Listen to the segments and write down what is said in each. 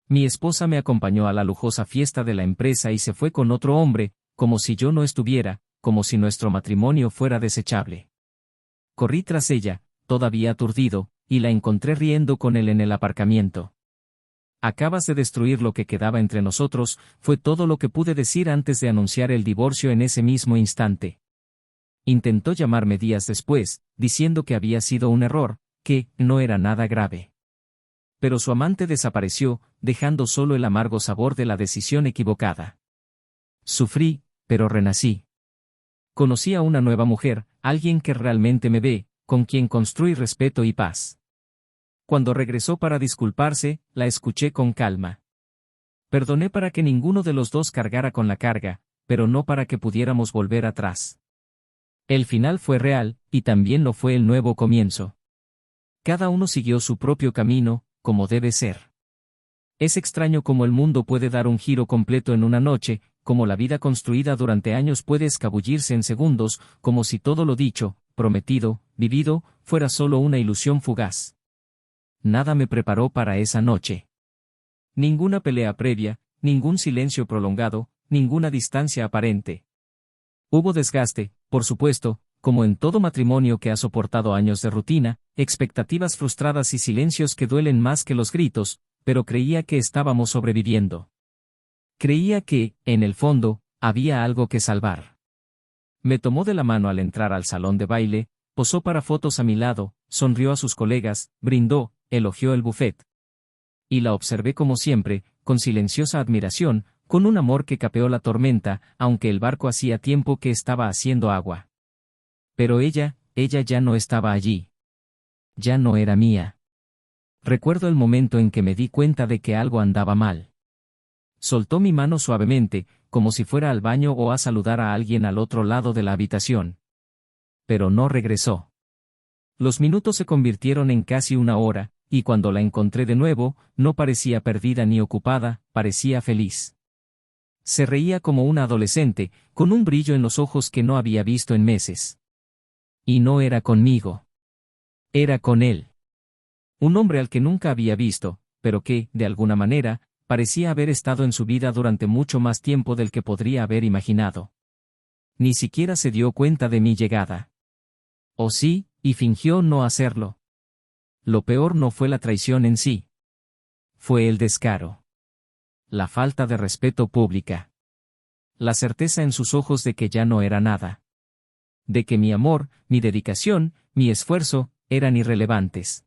Mi esposa me acompañó a la lujosa fiesta de la empresa y se fue con otro hombre, como si yo no estuviera, como si nuestro matrimonio fuera desechable. Corrí tras ella, todavía aturdido, y la encontré riendo con él en el aparcamiento. Acabas de destruir lo que quedaba entre nosotros, fue todo lo que pude decir antes de anunciar el divorcio en ese mismo instante. Intentó llamarme días después, diciendo que había sido un error, que no era nada grave. Pero su amante desapareció, dejando solo el amargo sabor de la decisión equivocada. Sufrí, pero renací. Conocí a una nueva mujer, alguien que realmente me ve, con quien construí respeto y paz. Cuando regresó para disculparse, la escuché con calma. Perdoné para que ninguno de los dos cargara con la carga, pero no para que pudiéramos volver atrás. El final fue real, y también lo fue el nuevo comienzo. Cada uno siguió su propio camino, como debe ser. Es extraño cómo el mundo puede dar un giro completo en una noche, como la vida construida durante años puede escabullirse en segundos, como si todo lo dicho, prometido, vivido, fuera solo una ilusión fugaz. Nada me preparó para esa noche. Ninguna pelea previa, ningún silencio prolongado, ninguna distancia aparente. Hubo desgaste, por supuesto, como en todo matrimonio que ha soportado años de rutina, expectativas frustradas y silencios que duelen más que los gritos, pero creía que estábamos sobreviviendo. Creía que, en el fondo, había algo que salvar. Me tomó de la mano al entrar al salón de baile, posó para fotos a mi lado, sonrió a sus colegas, brindó, elogió el buffet. Y la observé como siempre, con silenciosa admiración, con un amor que capeó la tormenta, aunque el barco hacía tiempo que estaba haciendo agua. Pero ella ya no estaba allí. Ya no era mía. Recuerdo el momento en que me di cuenta de que algo andaba mal. Soltó mi mano suavemente, como si fuera al baño o a saludar a alguien al otro lado de la habitación. Pero no regresó. Los minutos se convirtieron en casi una hora, y cuando la encontré de nuevo, no parecía perdida ni ocupada, parecía feliz. Se reía como una adolescente, con un brillo en los ojos que no había visto en meses. Y no era conmigo. Era con él. Un hombre al que nunca había visto, pero que, de alguna manera, parecía haber estado en su vida durante mucho más tiempo del que podría haber imaginado. Ni siquiera se dio cuenta de mi llegada. O sí, y fingió no hacerlo. Lo peor no fue la traición en sí. Fue el descaro. La falta de respeto pública. La certeza en sus ojos de que ya no era nada. De que mi amor, mi dedicación, mi esfuerzo, eran irrelevantes.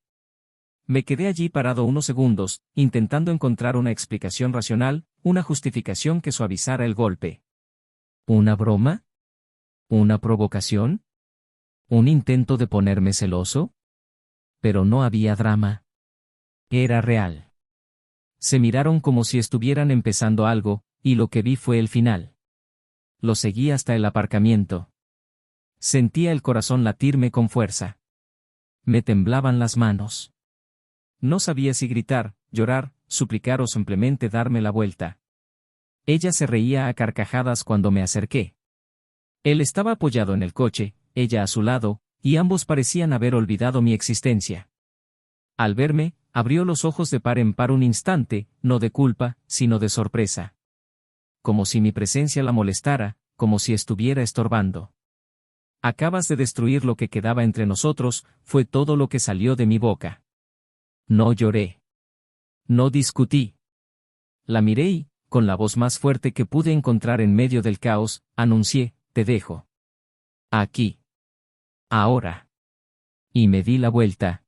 Me quedé allí parado unos segundos, intentando encontrar una explicación racional, una justificación que suavizara el golpe. ¿Una broma? ¿Una provocación? ¿Un intento de ponerme celoso? Pero no había drama. Era real. Se miraron como si estuvieran empezando algo, y lo que vi fue el final. Lo seguí hasta el aparcamiento. Sentía el corazón latirme con fuerza. Me temblaban las manos. No sabía si gritar, llorar, suplicar o simplemente darme la vuelta. Ella se reía a carcajadas cuando me acerqué. Él estaba apoyado en el coche, ella a su lado, y ambos parecían haber olvidado mi existencia. Al verme, abrió los ojos de par en par un instante, no de culpa, sino de sorpresa. Como si mi presencia la molestara, como si estuviera estorbando. Acabas de destruir lo que quedaba entre nosotros, fue todo lo que salió de mi boca. No lloré. No discutí. La miré y, con la voz más fuerte que pude encontrar en medio del caos, anuncié, te dejo. Aquí. Ahora. Y me di la vuelta.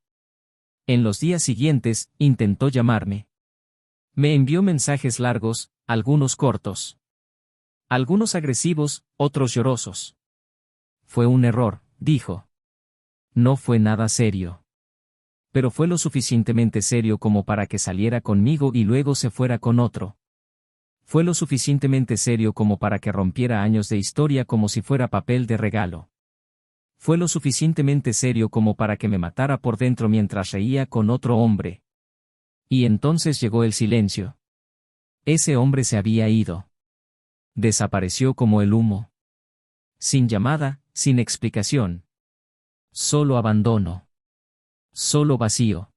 En los días siguientes, intentó llamarme. Me envió mensajes largos, algunos cortos. Algunos agresivos, otros llorosos. Fue un error, dijo. No fue nada serio. Pero fue lo suficientemente serio como para que saliera conmigo y luego se fuera con otro. Fue lo suficientemente serio como para que rompiera años de historia como si fuera papel de regalo. Fue lo suficientemente serio como para que me matara por dentro mientras reía con otro hombre. Y entonces llegó el silencio. Ese hombre se había ido. Desapareció como el humo. Sin llamada, sin explicación. Solo abandono. Solo vacío.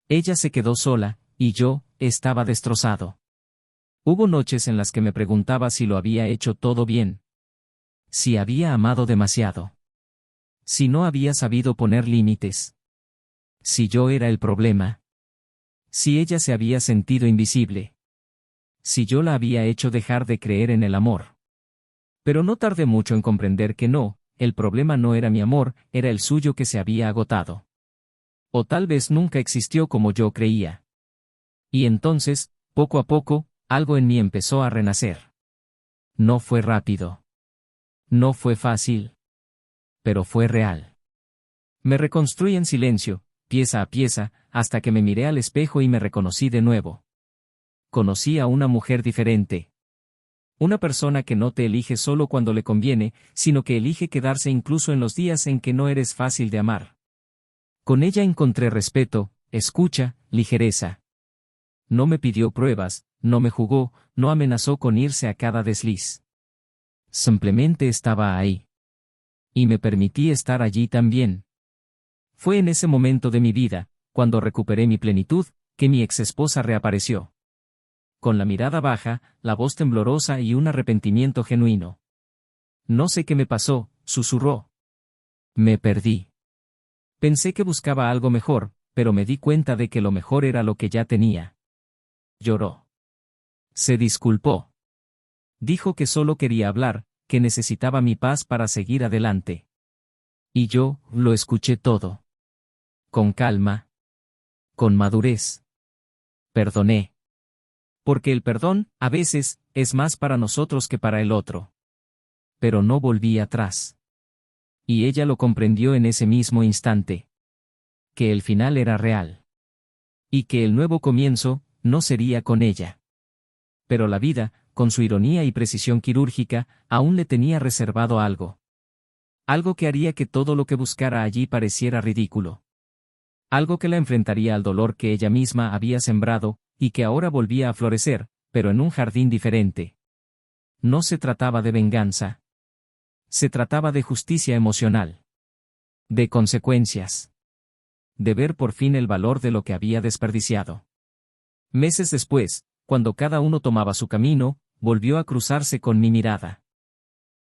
Ella se quedó sola, y yo, estaba destrozado. Hubo noches en las que me preguntaba si lo había hecho todo bien. Si había amado demasiado. Si no había sabido poner límites. Si yo era el problema. Si ella se había sentido invisible. Si yo la había hecho dejar de creer en el amor. Pero no tardé mucho en comprender que no, el problema no era mi amor, era el suyo que se había agotado. O tal vez nunca existió como yo creía. Y entonces, poco a poco, algo en mí empezó a renacer. No fue rápido. No fue fácil. Pero fue real. Me reconstruí en silencio, pieza a pieza, hasta que me miré al espejo y me reconocí de nuevo. Conocí a una mujer diferente. Una persona que no te elige solo cuando le conviene, sino que elige quedarse incluso en los días en que no eres fácil de amar. Con ella encontré respeto, escucha, ligereza. No me pidió pruebas, no me jugó, no amenazó con irse a cada desliz. Simplemente estaba ahí. Y me permití estar allí también. Fue en ese momento de mi vida, cuando recuperé mi plenitud, que mi exesposa reapareció. Con la mirada baja, la voz temblorosa y un arrepentimiento genuino. No sé qué me pasó, susurró. Me perdí. Pensé que buscaba algo mejor, pero me di cuenta de que lo mejor era lo que ya tenía. Lloró. Se disculpó. Dijo que solo quería hablar, que necesitaba mi paz para seguir adelante. Y yo, lo escuché todo. Con calma. Con madurez. Perdoné. Porque el perdón, a veces, es más para nosotros que para el otro. Pero no volví atrás. Y ella lo comprendió en ese mismo instante. Que el final era real. Y que el nuevo comienzo, no sería con ella. Pero la vida, con su ironía y precisión quirúrgica, aún le tenía reservado algo. Algo que haría que todo lo que buscara allí pareciera ridículo. Algo que la enfrentaría al dolor que ella misma había sembrado, y que ahora volvía a florecer, pero en un jardín diferente. No se trataba de venganza. Se trataba de justicia emocional. De consecuencias. De ver por fin el valor de lo que había desperdiciado. Meses después, cuando cada uno tomaba su camino, volvió a cruzarse con mi mirada.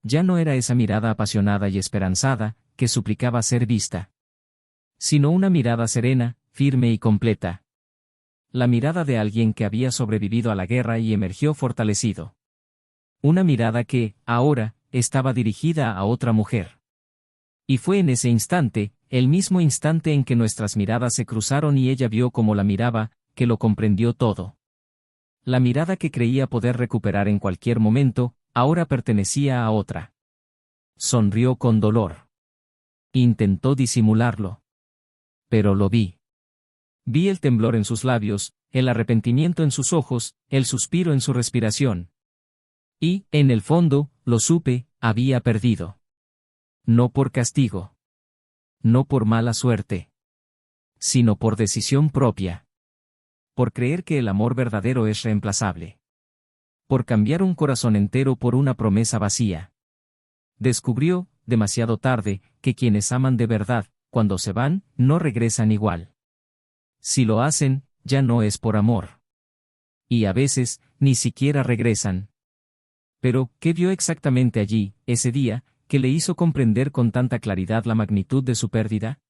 Ya no era esa mirada apasionada y esperanzada, que suplicaba ser vista. Sino una mirada serena, firme y completa. La mirada de alguien que había sobrevivido a la guerra y emergió fortalecido. Una mirada que, ahora, estaba dirigida a otra mujer. Y fue en ese instante, el mismo instante en que nuestras miradas se cruzaron y ella vio cómo la miraba, que lo comprendió todo. La mirada que creía poder recuperar en cualquier momento, ahora pertenecía a otra. Sonrió con dolor. Intentó disimularlo. Pero lo vi. Vi el temblor en sus labios, el arrepentimiento en sus ojos, el suspiro en su respiración. Y, en el fondo, lo supe, había perdido. No por castigo. No por mala suerte. Sino por decisión propia. Por creer que el amor verdadero es reemplazable. Por cambiar un corazón entero por una promesa vacía. Descubrió, demasiado tarde, que quienes aman de verdad, cuando se van, no regresan igual. Si lo hacen, ya no es por amor. Y a veces, ni siquiera regresan. Pero, ¿qué vio exactamente allí, ese día, que le hizo comprender con tanta claridad la magnitud de su pérdida?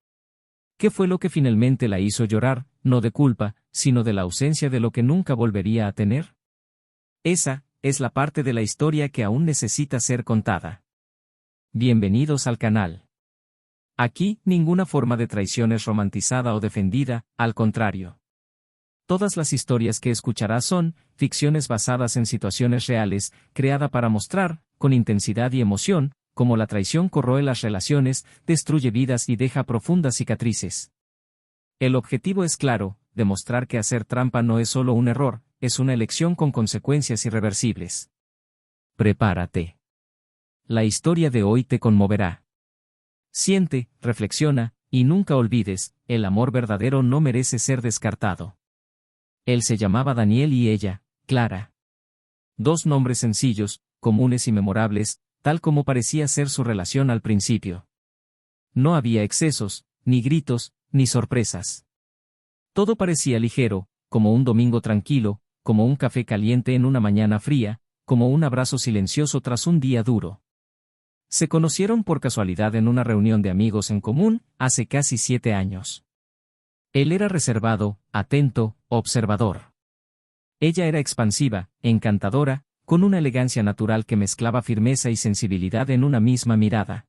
¿Qué fue lo que finalmente la hizo llorar, no de culpa, sino de la ausencia de lo que nunca volvería a tener? Esa, es la parte de la historia que aún necesita ser contada. Bienvenidos al canal. Aquí, ninguna forma de traición es romantizada o defendida, al contrario. Todas las historias que escucharás son ficciones basadas en situaciones reales, creada para mostrar, con intensidad y emoción, cómo la traición corroe las relaciones, destruye vidas y deja profundas cicatrices. El objetivo es claro, demostrar que hacer trampa no es solo un error, es una elección con consecuencias irreversibles. Prepárate. La historia de hoy te conmoverá. Siente, reflexiona, y nunca olvides, el amor verdadero no merece ser descartado. Él se llamaba Daniel y ella, Clara. Dos nombres sencillos, comunes y memorables, tal como parecía ser su relación al principio. No había excesos, ni gritos, ni sorpresas. Todo parecía ligero, como un domingo tranquilo, como un café caliente en una mañana fría, como un abrazo silencioso tras un día duro. Se conocieron por casualidad en una reunión de amigos en común, hace casi 7 años. Él era reservado, atento, observador. Ella era expansiva, encantadora, con una elegancia natural que mezclaba firmeza y sensibilidad en una misma mirada.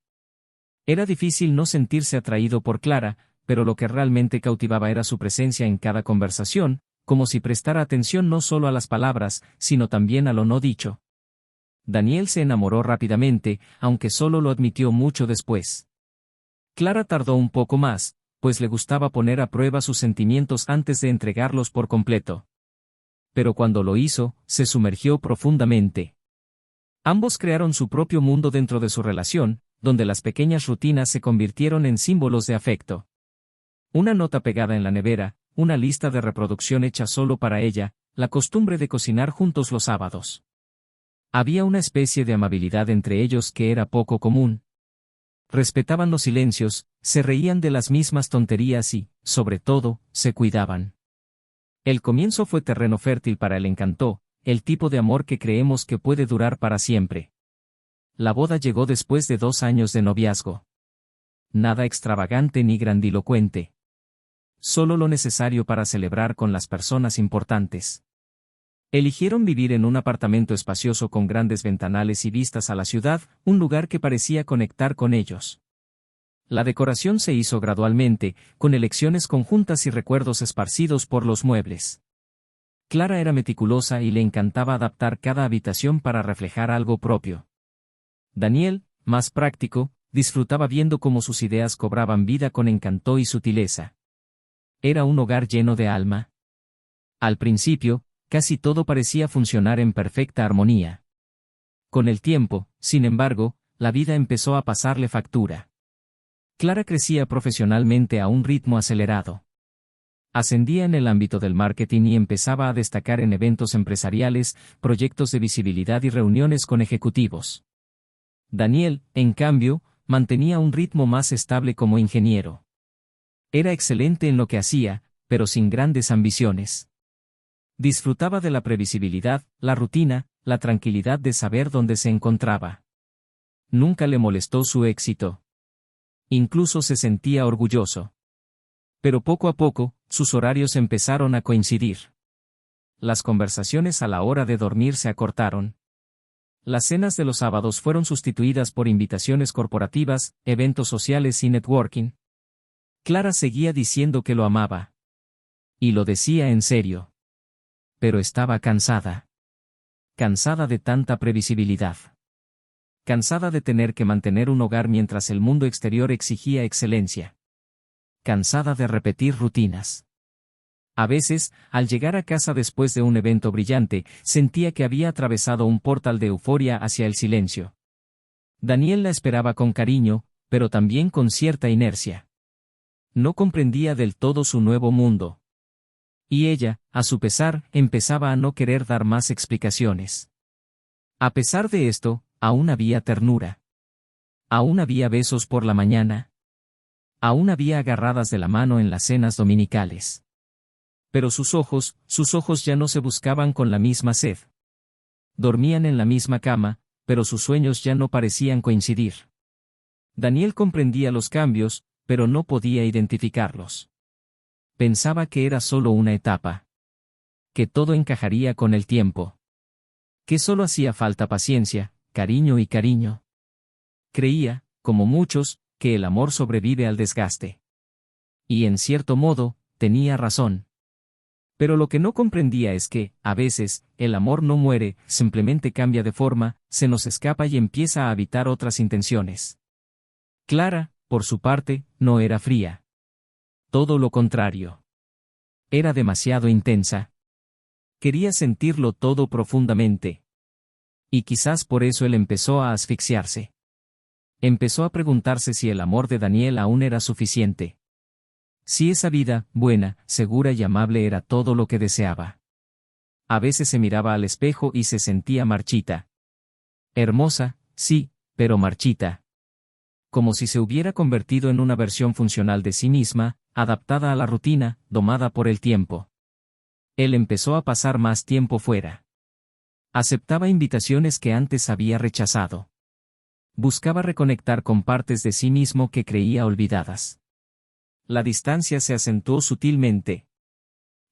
Era difícil no sentirse atraído por Clara, pero lo que realmente cautivaba era su presencia en cada conversación, como si prestara atención no solo a las palabras, sino también a lo no dicho. Daniel se enamoró rápidamente, aunque solo lo admitió mucho después. Clara tardó un poco más, pues le gustaba poner a prueba sus sentimientos antes de entregarlos por completo. Pero cuando lo hizo, se sumergió profundamente. Ambos crearon su propio mundo dentro de su relación, donde las pequeñas rutinas se convirtieron en símbolos de afecto. Una nota pegada en la nevera, una lista de reproducción hecha solo para ella, la costumbre de cocinar juntos los sábados. Había una especie de amabilidad entre ellos que era poco común. Respetaban los silencios, se reían de las mismas tonterías y, sobre todo, se cuidaban. El comienzo fue terreno fértil para el encanto, el tipo de amor que creemos que puede durar para siempre. La boda llegó después de 2 años de noviazgo. Nada extravagante ni grandilocuente. Solo lo necesario para celebrar con las personas importantes. Eligieron vivir en un apartamento espacioso con grandes ventanales y vistas a la ciudad, un lugar que parecía conectar con ellos. La decoración se hizo gradualmente, con elecciones conjuntas y recuerdos esparcidos por los muebles. Clara era meticulosa y le encantaba adaptar cada habitación para reflejar algo propio. Daniel, más práctico, disfrutaba viendo cómo sus ideas cobraban vida con encanto y sutileza. Era un hogar lleno de alma. Al principio, casi todo parecía funcionar en perfecta armonía. Con el tiempo, sin embargo, la vida empezó a pasarle factura. Clara crecía profesionalmente a un ritmo acelerado. Ascendía en el ámbito del marketing y empezaba a destacar en eventos empresariales, proyectos de visibilidad y reuniones con ejecutivos. Daniel, en cambio, mantenía un ritmo más estable como ingeniero. Era excelente en lo que hacía, pero sin grandes ambiciones. Disfrutaba de la previsibilidad, la rutina, la tranquilidad de saber dónde se encontraba. Nunca le molestó su éxito. Incluso se sentía orgulloso. Pero poco a poco, sus horarios empezaron a coincidir. Las conversaciones a la hora de dormir se acortaron. Las cenas de los sábados fueron sustituidas por invitaciones corporativas, eventos sociales y networking. Clara seguía diciendo que lo amaba. Y lo decía en serio. Pero estaba cansada. Cansada de tanta previsibilidad. Cansada de tener que mantener un hogar mientras el mundo exterior exigía excelencia. Cansada de repetir rutinas. A veces, al llegar a casa después de un evento brillante, sentía que había atravesado un portal de euforia hacia el silencio. Daniel la esperaba con cariño, pero también con cierta inercia. No comprendía del todo su nuevo mundo. Y ella, a su pesar, empezaba a no querer dar más explicaciones. A pesar de esto, aún había ternura. Aún había besos por la mañana. Aún había agarradas de la mano en las cenas dominicales. Pero sus ojos ya no se buscaban con la misma sed. Dormían en la misma cama, pero sus sueños ya no parecían coincidir. Daniel comprendía los cambios, pero no podía identificarlos. Pensaba que era solo una etapa. Que todo encajaría con el tiempo. Que solo hacía falta paciencia, cariño y cariño. Creía, como muchos, que el amor sobrevive al desgaste. Y en cierto modo, tenía razón. Pero lo que no comprendía es que, a veces, el amor no muere, simplemente cambia de forma, se nos escapa y empieza a habitar otras intenciones. Clara, por su parte, no era fría. Todo lo contrario. Era demasiado intensa. Quería sentirlo todo profundamente. Y quizás por eso él empezó a asfixiarse. Empezó a preguntarse si el amor de Daniel aún era suficiente. Si esa vida, buena, segura y amable era todo lo que deseaba. A veces se miraba al espejo y se sentía marchita. Hermosa, sí, pero marchita. Como si se hubiera convertido en una versión funcional de sí misma, adaptada a la rutina, domada por el tiempo. Él empezó a pasar más tiempo fuera. Aceptaba invitaciones que antes había rechazado. Buscaba reconectar con partes de sí mismo que creía olvidadas. La distancia se acentuó sutilmente.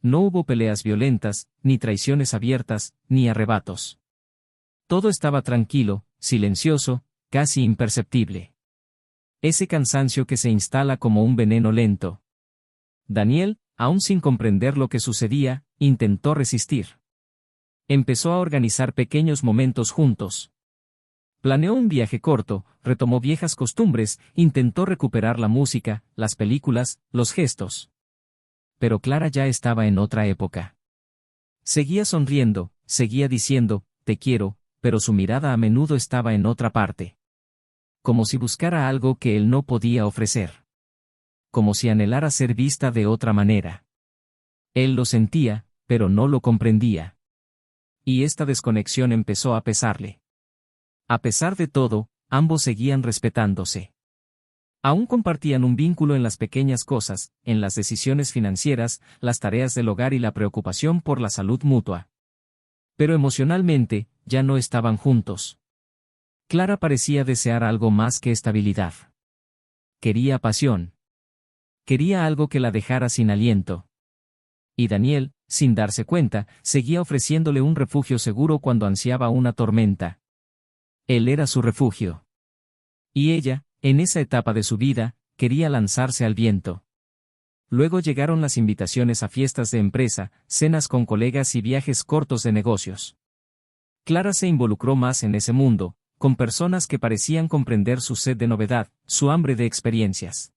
No hubo peleas violentas, ni traiciones abiertas, ni arrebatos. Todo estaba tranquilo, silencioso, casi imperceptible. Ese cansancio que se instala como un veneno lento. Daniel, aún sin comprender lo que sucedía, intentó resistir. Empezó a organizar pequeños momentos juntos. Planeó un viaje corto, retomó viejas costumbres, intentó recuperar la música, las películas, los gestos. Pero Clara ya estaba en otra época. Seguía sonriendo, seguía diciendo, te quiero, pero su mirada a menudo estaba en otra parte. Como si buscara algo que él no podía ofrecer. Como si anhelara ser vista de otra manera. Él lo sentía, pero no lo comprendía. Y esta desconexión empezó a pesarle. A pesar de todo, ambos seguían respetándose. Aún compartían un vínculo en las pequeñas cosas, en las decisiones financieras, las tareas del hogar y la preocupación por la salud mutua. Pero emocionalmente, ya no estaban juntos. Clara parecía desear algo más que estabilidad. Quería pasión. Quería algo que la dejara sin aliento. Y Daniel, sin darse cuenta, seguía ofreciéndole un refugio seguro cuando ansiaba una tormenta. Él era su refugio. Y ella, en esa etapa de su vida, quería lanzarse al viento. Luego llegaron las invitaciones a fiestas de empresa, cenas con colegas y viajes cortos de negocios. Clara se involucró más en ese mundo, con personas que parecían comprender su sed de novedad, su hambre de experiencias.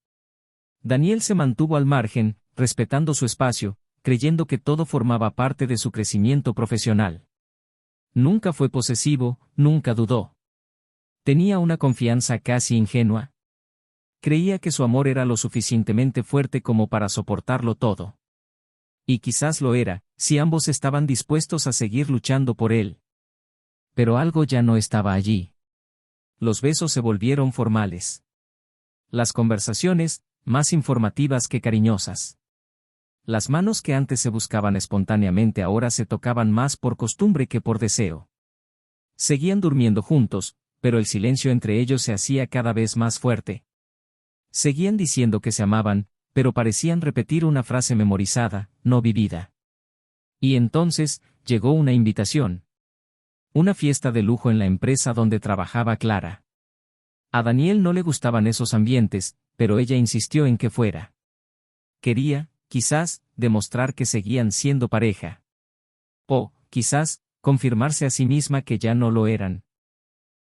Daniel se mantuvo al margen, respetando su espacio, creyendo que todo formaba parte de su crecimiento profesional. Nunca fue posesivo, nunca dudó. Tenía una confianza casi ingenua. Creía que su amor era lo suficientemente fuerte como para soportarlo todo. Y quizás lo era, si ambos estaban dispuestos a seguir luchando por él. Pero algo ya no estaba allí. Los besos se volvieron formales. Las conversaciones, más informativas que cariñosas. Las manos que antes se buscaban espontáneamente ahora se tocaban más por costumbre que por deseo. Seguían durmiendo juntos, pero el silencio entre ellos se hacía cada vez más fuerte. Seguían diciendo que se amaban, pero parecían repetir una frase memorizada, no vivida. Y entonces, llegó una invitación. Una fiesta de lujo en la empresa donde trabajaba Clara. A Daniel no le gustaban esos ambientes, pero ella insistió en que fuera. Quería, quizás, demostrar que seguían siendo pareja. O, quizás, confirmarse a sí misma que ya no lo eran.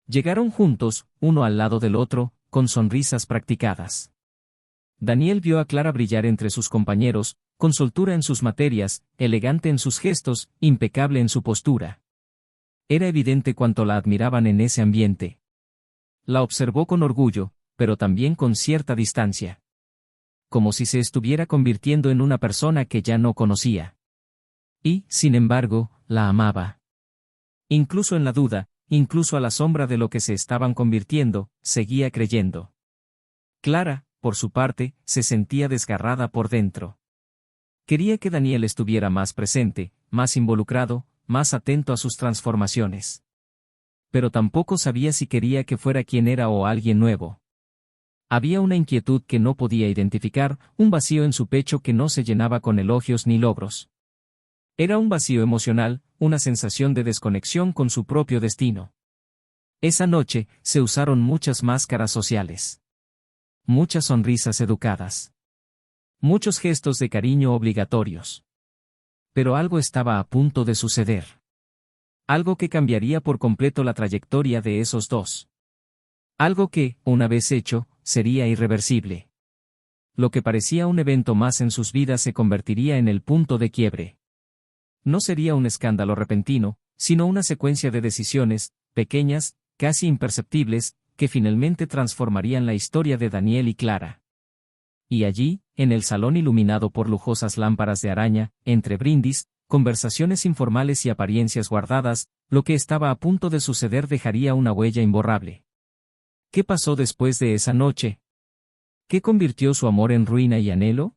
Llegaron juntos, uno al lado del otro, con sonrisas practicadas. Daniel vio a Clara brillar entre sus compañeros, con soltura en sus materias, elegante en sus gestos, impecable en su postura. Era evidente cuánto la admiraban en ese ambiente. La observó con orgullo, pero también con cierta distancia. Como si se estuviera convirtiendo en una persona que ya no conocía. Y, sin embargo, la amaba. Incluso en la duda, incluso a la sombra de lo que se estaban convirtiendo, seguía creyendo. Clara, por su parte, se sentía desgarrada por dentro. Quería que Daniel estuviera más presente, más involucrado, más atento a sus transformaciones. Pero tampoco sabía si quería que fuera quien era o alguien nuevo. Había una inquietud que no podía identificar, un vacío en su pecho que no se llenaba con elogios ni logros. Era un vacío emocional, una sensación de desconexión con su propio destino. Esa noche, se usaron muchas máscaras sociales. Muchas sonrisas educadas. Muchos gestos de cariño obligatorios. Pero algo estaba a punto de suceder. Algo que cambiaría por completo la trayectoria de esos dos. Algo que, una vez hecho, sería irreversible. Lo que parecía un evento más en sus vidas se convertiría en el punto de quiebre. No sería un escándalo repentino, sino una secuencia de decisiones, pequeñas, casi imperceptibles, que finalmente transformarían la historia de Daniel y Clara. Y allí, en el salón iluminado por lujosas lámparas de araña, entre brindis, conversaciones informales y apariencias guardadas, lo que estaba a punto de suceder dejaría una huella imborrable. ¿Qué pasó después de esa noche? ¿Qué convirtió su amor en ruina y anhelo?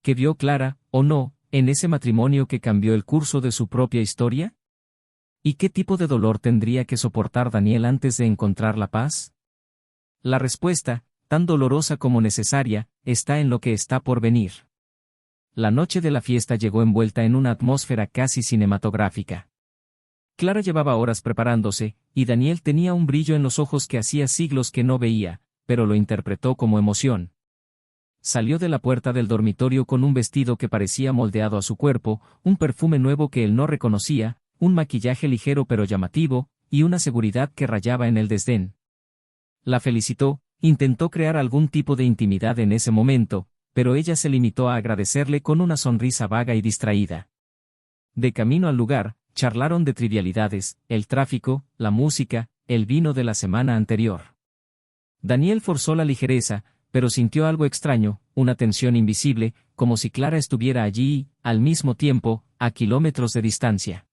¿Qué vio Clara, o no, ¿En ese matrimonio que cambió el curso de su propia historia? ¿Y qué tipo de dolor tendría que soportar Daniel antes de encontrar la paz? La respuesta, tan dolorosa como necesaria, está en lo que está por venir. La noche de la fiesta llegó envuelta en una atmósfera casi cinematográfica. Clara llevaba horas preparándose, y Daniel tenía un brillo en los ojos que hacía siglos que no veía, pero lo interpretó como emoción. Salió de la puerta del dormitorio con un vestido que parecía moldeado a su cuerpo, un perfume nuevo que él no reconocía, un maquillaje ligero pero llamativo, y una seguridad que rayaba en el desdén. La felicitó, intentó crear algún tipo de intimidad en ese momento, pero ella se limitó a agradecerle con una sonrisa vaga y distraída. De camino al lugar, charlaron de trivialidades, el tráfico, la música, el vino de la semana anterior. Daniel forzó la ligereza, pero sintió algo extraño, una tensión invisible, como si Clara estuviera allí, al mismo tiempo, a kilómetros de distancia.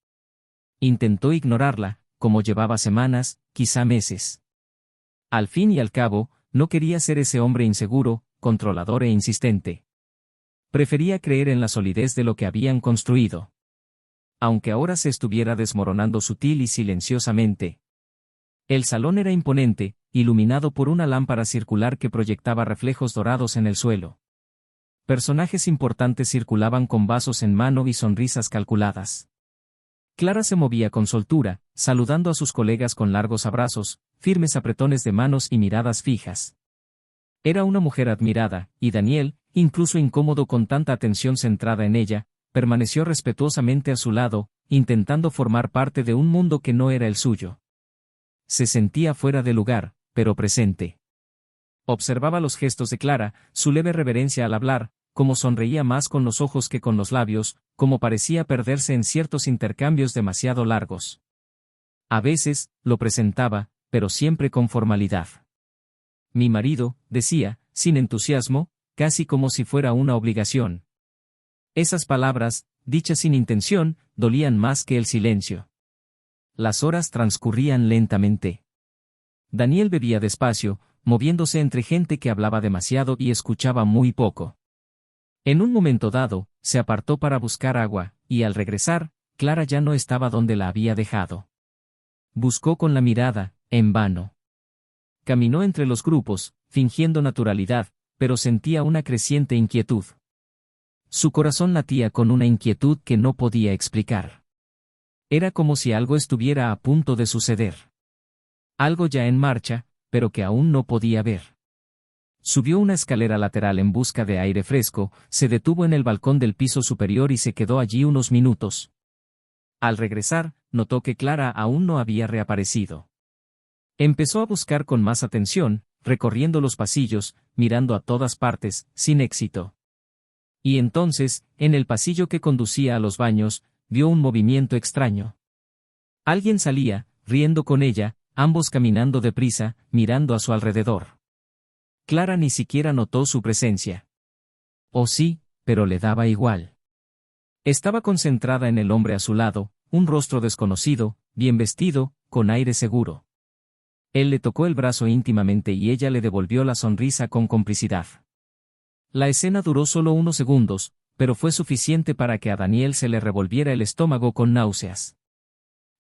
Intentó ignorarla, como llevaba semanas, quizá meses. Al fin y al cabo, no quería ser ese hombre inseguro, controlador e insistente. Prefería creer en la solidez de lo que habían construido. Aunque ahora se estuviera desmoronando sutil y silenciosamente. El salón era imponente, iluminado por una lámpara circular que proyectaba reflejos dorados en el suelo. Personajes importantes circulaban con vasos en mano y sonrisas calculadas. Clara se movía con soltura, saludando a sus colegas con largos abrazos, firmes apretones de manos y miradas fijas. Era una mujer admirada, y Daniel, incluso incómodo con tanta atención centrada en ella, permaneció respetuosamente a su lado, intentando formar parte de un mundo que no era el suyo. Se sentía fuera de lugar, pero presente. Observaba los gestos de Clara, su leve reverencia al hablar, cómo sonreía más con los ojos que con los labios, cómo parecía perderse en ciertos intercambios demasiado largos. A veces, lo presentaba, pero siempre con formalidad. Mi marido, decía, sin entusiasmo, casi como si fuera una obligación. Esas palabras, dichas sin intención, dolían más que el silencio. Las horas transcurrían lentamente. Daniel bebía despacio, moviéndose entre gente que hablaba demasiado y escuchaba muy poco. En un momento dado, se apartó para buscar agua, y al regresar, Clara ya no estaba donde la había dejado. Buscó con la mirada, en vano. Caminó entre los grupos, fingiendo naturalidad, pero sentía una creciente inquietud. Su corazón latía con una inquietud que no podía explicar. Era como si algo estuviera a punto de suceder. Algo ya en marcha, pero que aún no podía ver. Subió una escalera lateral en busca de aire fresco, se detuvo en el balcón del piso superior y se quedó allí unos minutos. Al regresar, notó que Clara aún no había reaparecido. Empezó a buscar con más atención, recorriendo los pasillos, mirando a todas partes, sin éxito. Y entonces, en el pasillo que conducía a los baños, vio un movimiento extraño. Alguien salía, riendo con ella, ambos caminando deprisa, mirando a su alrededor. Clara ni siquiera notó su presencia. Oh sí, pero le daba igual. Estaba concentrada en el hombre a su lado, un rostro desconocido, bien vestido, con aire seguro. Él le tocó el brazo íntimamente y ella le devolvió la sonrisa con complicidad. La escena duró solo unos segundos, pero fue suficiente para que a Daniel se le revolviera el estómago con náuseas.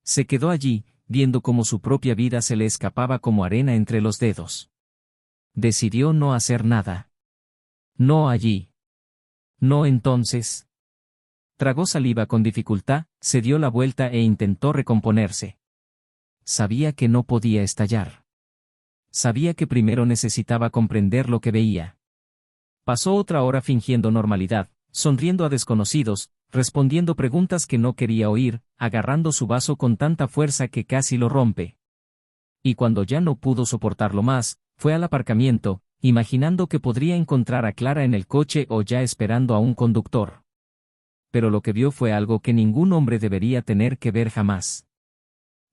Se quedó allí, viendo cómo su propia vida se le escapaba como arena entre los dedos. Decidió no hacer nada. No allí. No entonces. Tragó saliva con dificultad, se dio la vuelta e intentó recomponerse. Sabía que no podía estallar. Sabía que primero necesitaba comprender lo que veía. Pasó otra hora fingiendo normalidad, sonriendo a desconocidos, respondiendo preguntas que no quería oír, agarrando su vaso con tanta fuerza que casi lo rompe. Y cuando ya no pudo soportarlo más, fue al aparcamiento, imaginando que podría encontrar a Clara en el coche o ya esperando a un conductor. Pero lo que vio fue algo que ningún hombre debería tener que ver jamás.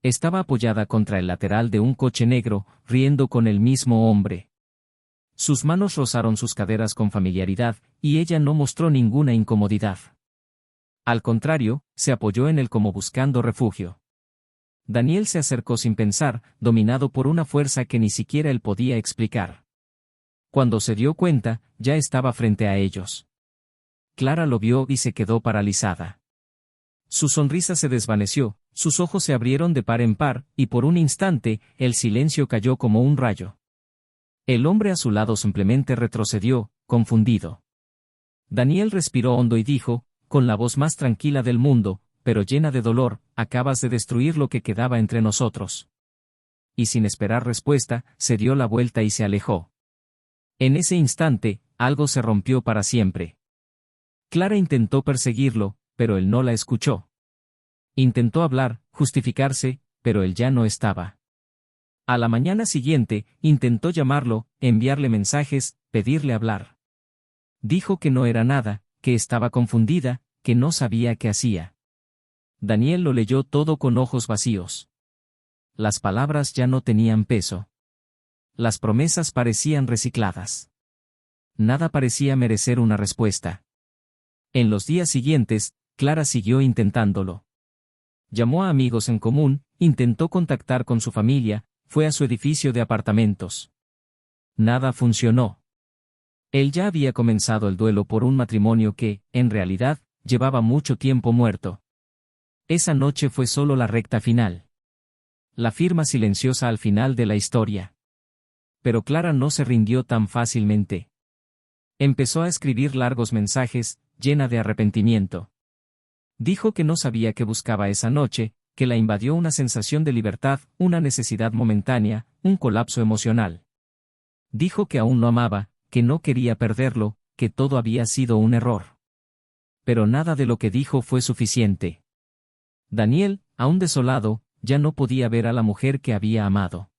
Estaba apoyada contra el lateral de un coche negro, riendo con el mismo hombre. Sus manos rozaron sus caderas con familiaridad, y ella no mostró ninguna incomodidad. Al contrario, se apoyó en él como buscando refugio. Daniel se acercó sin pensar, dominado por una fuerza que ni siquiera él podía explicar. Cuando se dio cuenta, ya estaba frente a ellos. Clara lo vio y se quedó paralizada. Su sonrisa se desvaneció, sus ojos se abrieron de par en par, y por un instante, el silencio cayó como un rayo. El hombre a su lado simplemente retrocedió, confundido. Daniel respiró hondo y dijo, con la voz más tranquila del mundo, pero llena de dolor, acabas de destruir lo que quedaba entre nosotros. Y sin esperar respuesta, se dio la vuelta y se alejó. En ese instante, algo se rompió para siempre. Clara intentó perseguirlo, pero él no la escuchó. Intentó hablar, justificarse, pero él ya no estaba. A la mañana siguiente, intentó llamarlo, enviarle mensajes, pedirle hablar. Dijo que no era nada, que estaba confundida, que no sabía qué hacía. Daniel lo leyó todo con ojos vacíos. Las palabras ya no tenían peso. Las promesas parecían recicladas. Nada parecía merecer una respuesta. En los días siguientes, Clara siguió intentándolo. Llamó a amigos en común, intentó contactar con su familia, fue a su edificio de apartamentos. Nada funcionó. Él ya había comenzado el duelo por un matrimonio que, en realidad, llevaba mucho tiempo muerto. Esa noche fue solo la recta final. La firma silenciosa al final de la historia. Pero Clara no se rindió tan fácilmente. Empezó a escribir largos mensajes, llena de arrepentimiento. Dijo que no sabía qué buscaba esa noche, que la invadió una sensación de libertad, una necesidad momentánea, un colapso emocional. Dijo que aún lo amaba, que no quería perderlo, que todo había sido un error. Pero nada de lo que dijo fue suficiente. Daniel, aún desolado, ya no podía ver a la mujer que había amado.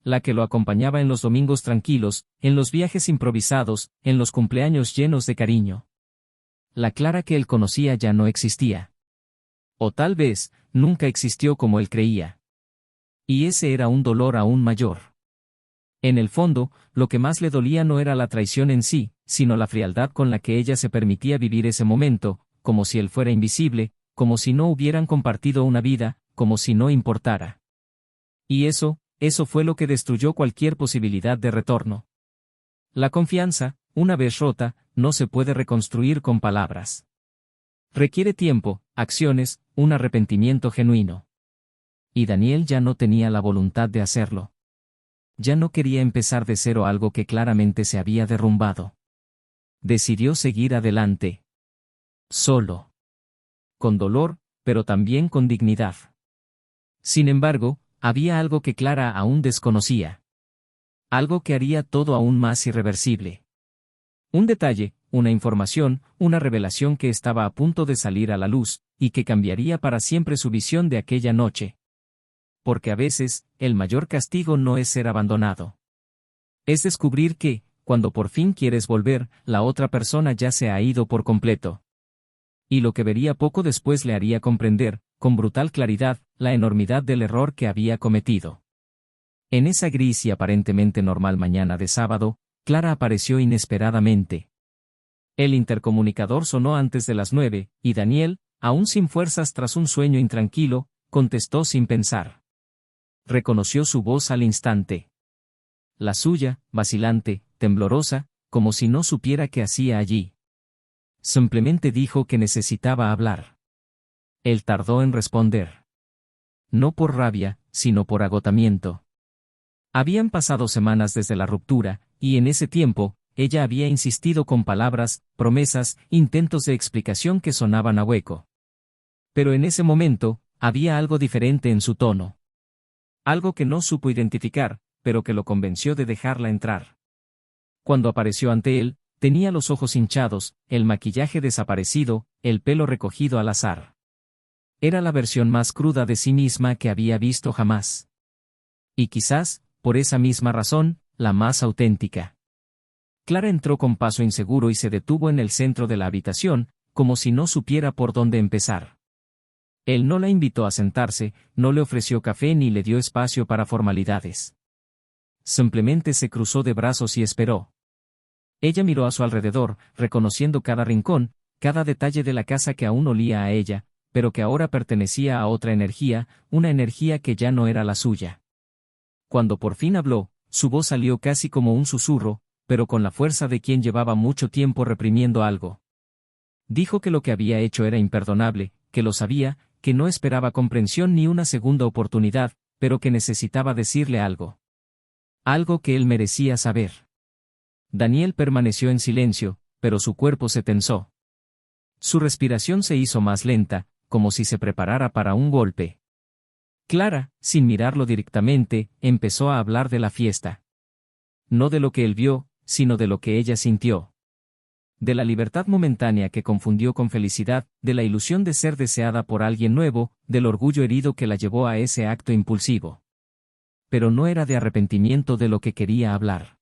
La que lo acompañaba en los domingos tranquilos, en los viajes improvisados, en los cumpleaños llenos de cariño. La Clara que él conocía ya no existía. O tal vez, nunca existió como él creía. Y ese era un dolor aún mayor. En el fondo, lo que más le dolía no era la traición en sí, sino la frialdad con la que ella se permitía vivir ese momento, como si él fuera invisible, como si no hubieran compartido una vida, como si no importara. Y eso fue lo que destruyó cualquier posibilidad de retorno. La confianza, una vez rota, no se puede reconstruir con palabras. Requiere tiempo, acciones, un arrepentimiento genuino. Y Daniel ya no tenía la voluntad de hacerlo. Ya no quería empezar de cero algo que claramente se había derrumbado. Decidió seguir adelante. Solo. Con dolor, pero también con dignidad. Sin embargo, había algo que Clara aún desconocía. Algo que haría todo aún más irreversible. Un detalle, una información, una revelación que estaba a punto de salir a la luz, y que cambiaría para siempre su visión de aquella noche. Porque a veces, el mayor castigo no es ser abandonado. Es descubrir que, cuando por fin quieres volver, la otra persona ya se ha ido por completo. Y lo que vería poco después le haría comprender, con brutal claridad, la enormidad del error que había cometido. En esa gris y aparentemente normal mañana de sábado, Clara apareció inesperadamente. El intercomunicador sonó antes de las 9, y Daniel, aún sin fuerzas tras un sueño intranquilo, contestó sin pensar. Reconoció su voz al instante. La suya, vacilante, temblorosa, como si no supiera qué hacía allí. Simplemente dijo que necesitaba hablar. Él tardó en responder. No por rabia, sino por agotamiento. Habían pasado semanas desde la ruptura, y en ese tiempo, ella había insistido con palabras, promesas, intentos de explicación que sonaban a hueco. Pero en ese momento, había algo diferente en su tono. Algo que no supo identificar, pero que lo convenció de dejarla entrar. Cuando apareció ante él, tenía los ojos hinchados, el maquillaje desaparecido, el pelo recogido al azar. Era la versión más cruda de sí misma que había visto jamás. Y quizás, por esa misma razón, la más auténtica. Clara entró con paso inseguro y se detuvo en el centro de la habitación, como si no supiera por dónde empezar. Él no la invitó a sentarse, no le ofreció café ni le dio espacio para formalidades. Simplemente se cruzó de brazos y esperó. Ella miró a su alrededor, reconociendo cada rincón, cada detalle de la casa que aún olía a ella, pero que ahora pertenecía a otra energía, una energía que ya no era la suya. Cuando por fin habló, su voz salió casi como un susurro, pero con la fuerza de quien llevaba mucho tiempo reprimiendo algo. Dijo que lo que había hecho era imperdonable, que lo sabía, que no esperaba comprensión ni una segunda oportunidad, pero que necesitaba decirle algo. Algo que él merecía saber. Daniel permaneció en silencio, pero su cuerpo se tensó. Su respiración se hizo más lenta, como si se preparara para un golpe. Clara, sin mirarlo directamente, empezó a hablar de la fiesta. No de lo que él vio, sino de lo que ella sintió. De la libertad momentánea que confundió con felicidad, de la ilusión de ser deseada por alguien nuevo, del orgullo herido que la llevó a ese acto impulsivo. Pero no era de arrepentimiento de lo que quería hablar.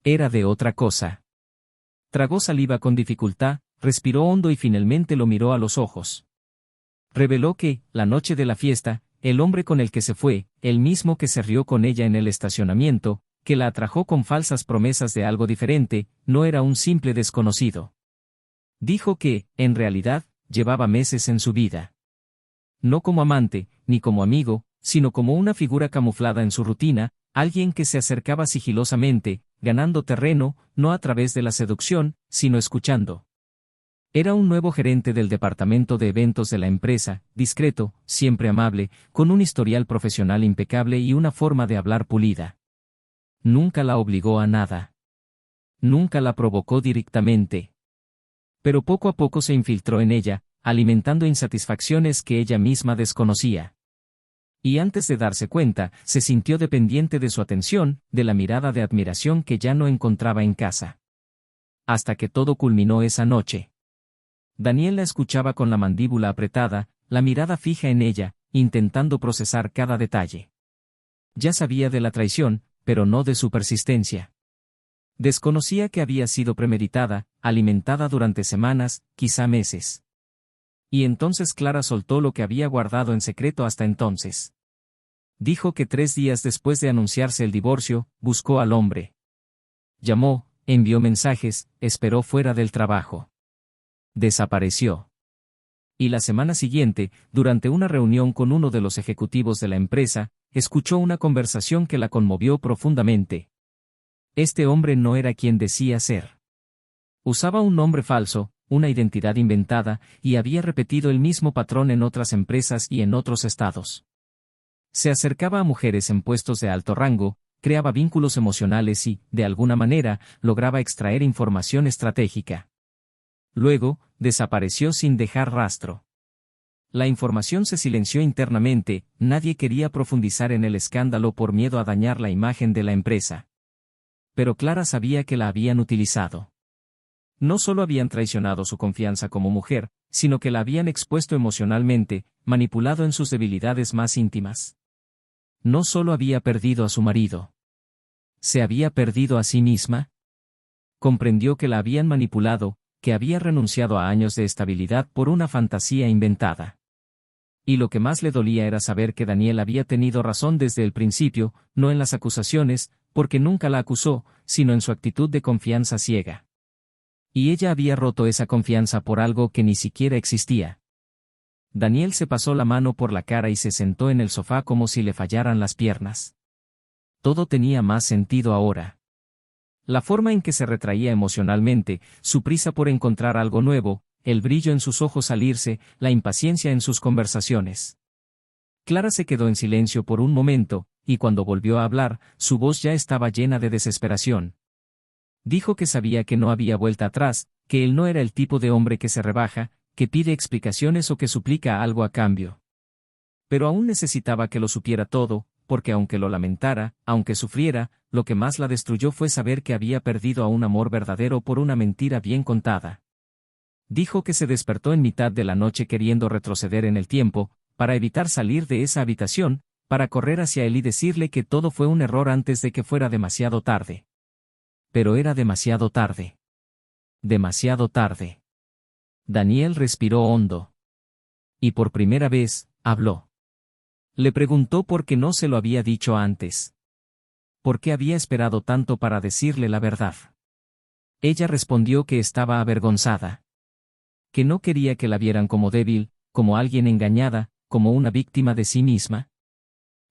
Era de otra cosa. Tragó saliva con dificultad, respiró hondo y finalmente lo miró a los ojos. Reveló que, la noche de la fiesta, el hombre con el que se fue, el mismo que se rió con ella en el estacionamiento, que la atrajo con falsas promesas de algo diferente, no era un simple desconocido. Dijo que, en realidad, llevaba meses en su vida. No como amante, ni como amigo, sino como una figura camuflada en su rutina, alguien que se acercaba sigilosamente, ganando terreno, no a través de la seducción, sino escuchando. Era un nuevo gerente del departamento de eventos de la empresa, discreto, siempre amable, con un historial profesional impecable y una forma de hablar pulida. Nunca la obligó a nada. Nunca la provocó directamente. Pero poco a poco se infiltró en ella, alimentando insatisfacciones que ella misma desconocía. Y antes de darse cuenta, se sintió dependiente de su atención, de la mirada de admiración que ya no encontraba en casa. Hasta que todo culminó esa noche. Daniel la escuchaba con la mandíbula apretada, la mirada fija en ella, intentando procesar cada detalle. Ya sabía de la traición, pero no de su persistencia. Desconocía que había sido premeditada, alimentada durante semanas, quizá meses. Y entonces Clara soltó lo que había guardado en secreto hasta entonces. Dijo que 3 días después de anunciarse el divorcio, buscó al hombre. Llamó, envió mensajes, esperó fuera del trabajo. Desapareció. Y la semana siguiente, durante una reunión con uno de los ejecutivos de la empresa, escuchó una conversación que la conmovió profundamente. Este hombre no era quien decía ser. Usaba un nombre falso, una identidad inventada, y había repetido el mismo patrón en otras empresas y en otros estados. Se acercaba a mujeres en puestos de alto rango, creaba vínculos emocionales y, de alguna manera, lograba extraer información estratégica. Luego, desapareció sin dejar rastro. La información se silenció internamente, nadie quería profundizar en el escándalo por miedo a dañar la imagen de la empresa. Pero Clara sabía que la habían utilizado. No solo habían traicionado su confianza como mujer, sino que la habían expuesto emocionalmente, manipulado en sus debilidades más íntimas. No solo había perdido a su marido. ¿Se había perdido a sí misma? Comprendió que la habían manipulado, que había renunciado a años de estabilidad por una fantasía inventada. Y lo que más le dolía era saber que Daniel había tenido razón desde el principio, no en las acusaciones, porque nunca la acusó, sino en su actitud de confianza ciega. Y ella había roto esa confianza por algo que ni siquiera existía. Daniel se pasó la mano por la cara y se sentó en el sofá como si le fallaran las piernas. Todo tenía más sentido ahora. La forma en que se retraía emocionalmente, su prisa por encontrar algo nuevo, el brillo en sus ojos al irse, la impaciencia en sus conversaciones. Clara se quedó en silencio por un momento, y cuando volvió a hablar, su voz ya estaba llena de desesperación. Dijo que sabía que no había vuelta atrás, que él no era el tipo de hombre que se rebaja, que pide explicaciones o que suplica algo a cambio. Pero aún necesitaba que lo supiera todo, porque aunque lo lamentara, aunque sufriera, lo que más la destruyó fue saber que había perdido a un amor verdadero por una mentira bien contada. Dijo que se despertó en mitad de la noche queriendo retroceder en el tiempo, para evitar salir de esa habitación, para correr hacia él y decirle que todo fue un error antes de que fuera demasiado tarde. Pero era demasiado tarde. Demasiado tarde. Daniel respiró hondo. Y por primera vez, habló. Le preguntó por qué no se lo había dicho antes. ¿Por qué había esperado tanto para decirle la verdad? Ella respondió que estaba avergonzada. Que no quería que la vieran como débil, como alguien engañada, como una víctima de sí misma.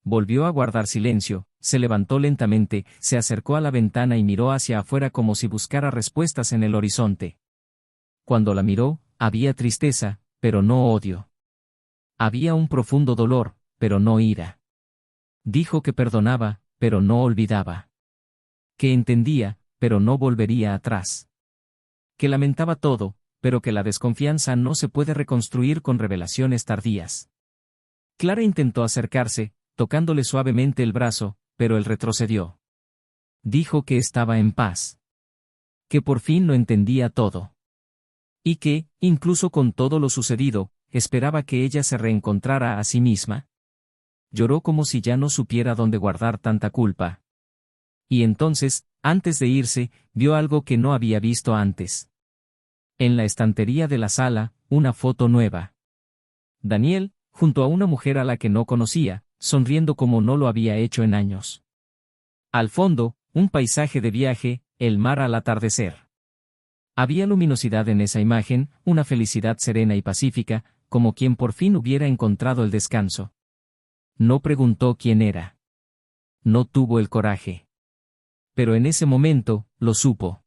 Volvió a guardar silencio, se levantó lentamente, se acercó a la ventana y miró hacia afuera como si buscara respuestas en el horizonte. Cuando la miró, Había tristeza, pero no odio. Había un profundo dolor, pero no ira. Dijo que perdonaba, pero no olvidaba. Que entendía, pero no volvería atrás. Que lamentaba todo, pero que la desconfianza no se puede reconstruir con revelaciones tardías. Clara intentó acercarse, tocándole suavemente el brazo, pero él retrocedió. Dijo que estaba en paz. Que por fin lo entendía todo. Y que, incluso con todo lo sucedido, esperaba que ella se reencontrara a sí misma. Lloró como si ya no supiera dónde guardar tanta culpa. Y entonces, antes de irse, vio algo que no había visto antes. En la estantería de la sala, una foto nueva. Daniel, junto a una mujer a la que no conocía, sonriendo como no lo había hecho en años. Al fondo, un paisaje de viaje, el mar al atardecer. Había luminosidad en esa imagen, una felicidad serena y pacífica, como quien por fin hubiera encontrado el descanso. No preguntó quién era. No tuvo el coraje. Pero en ese momento, lo supo.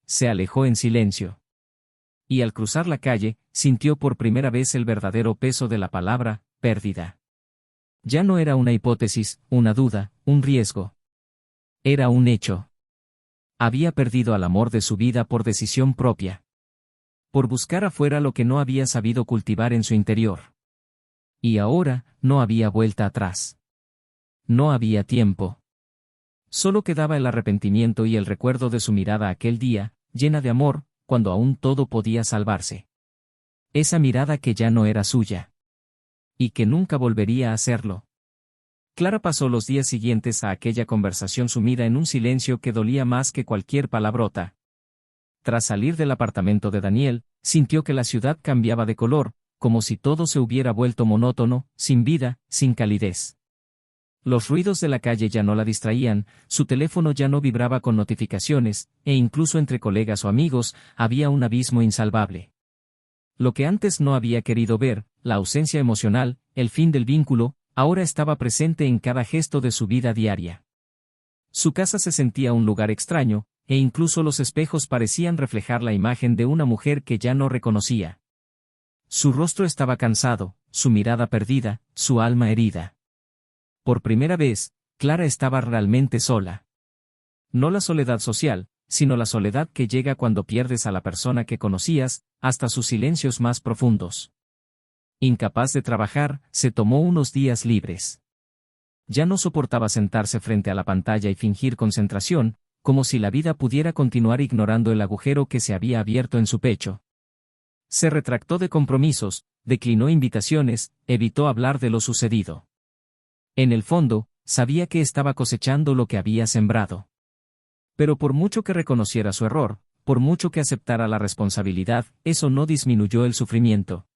Se alejó en silencio. Y al cruzar la calle, sintió por primera vez el verdadero peso de la palabra, pérdida. Ya no era una hipótesis, una duda, un riesgo. Era un hecho. Había perdido al amor de su vida por decisión propia. Por buscar afuera lo que no había sabido cultivar en su interior. Y ahora, no había vuelta atrás. No había tiempo. Solo quedaba el arrepentimiento y el recuerdo de su mirada aquel día, llena de amor, cuando aún todo podía salvarse. Esa mirada que ya no era suya. Y que nunca volvería a hacerlo. Clara pasó los días siguientes a aquella conversación sumida en un silencio que dolía más que cualquier palabrota. Tras salir del apartamento de Daniel, sintió que la ciudad cambiaba de color, como si todo se hubiera vuelto monótono, sin vida, sin calidez. Los ruidos de la calle ya no la distraían, su teléfono ya no vibraba con notificaciones, e incluso entre colegas o amigos, había un abismo insalvable. Lo que antes no había querido ver, la ausencia emocional, el fin del vínculo, ahora estaba presente en cada gesto de su vida diaria. Su casa se sentía un lugar extraño, e incluso los espejos parecían reflejar la imagen de una mujer que ya no reconocía. Su rostro estaba cansado, su mirada perdida, su alma herida. Por primera vez, Clara estaba realmente sola. No la soledad social, sino la soledad que llega cuando pierdes a la persona que conocías, hasta sus silencios más profundos. Incapaz de trabajar, se tomó unos días libres. Ya no soportaba sentarse frente a la pantalla y fingir concentración, como si la vida pudiera continuar ignorando el agujero que se había abierto en su pecho. Se retractó de compromisos, declinó invitaciones, evitó hablar de lo sucedido. En el fondo, sabía que estaba cosechando lo que había sembrado. Pero por mucho que reconociera su error, por mucho que aceptara la responsabilidad, eso no disminuyó el sufrimiento.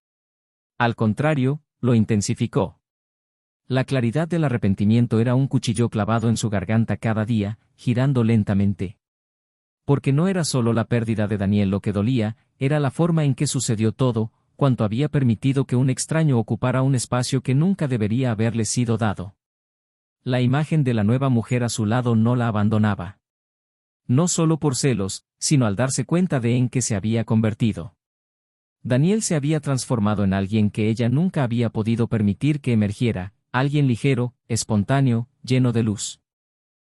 Al contrario, lo intensificó. La claridad del arrepentimiento era un cuchillo clavado en su garganta cada día, girando lentamente. Porque no era solo la pérdida de Daniel lo que dolía, era la forma en que sucedió todo, cuanto había permitido que un extraño ocupara un espacio que nunca debería haberle sido dado. La imagen de la nueva mujer a su lado no la abandonaba. No solo por celos, sino al darse cuenta de en qué se había convertido. Daniel se había transformado en alguien que ella nunca había podido permitir que emergiera, alguien ligero, espontáneo, lleno de luz.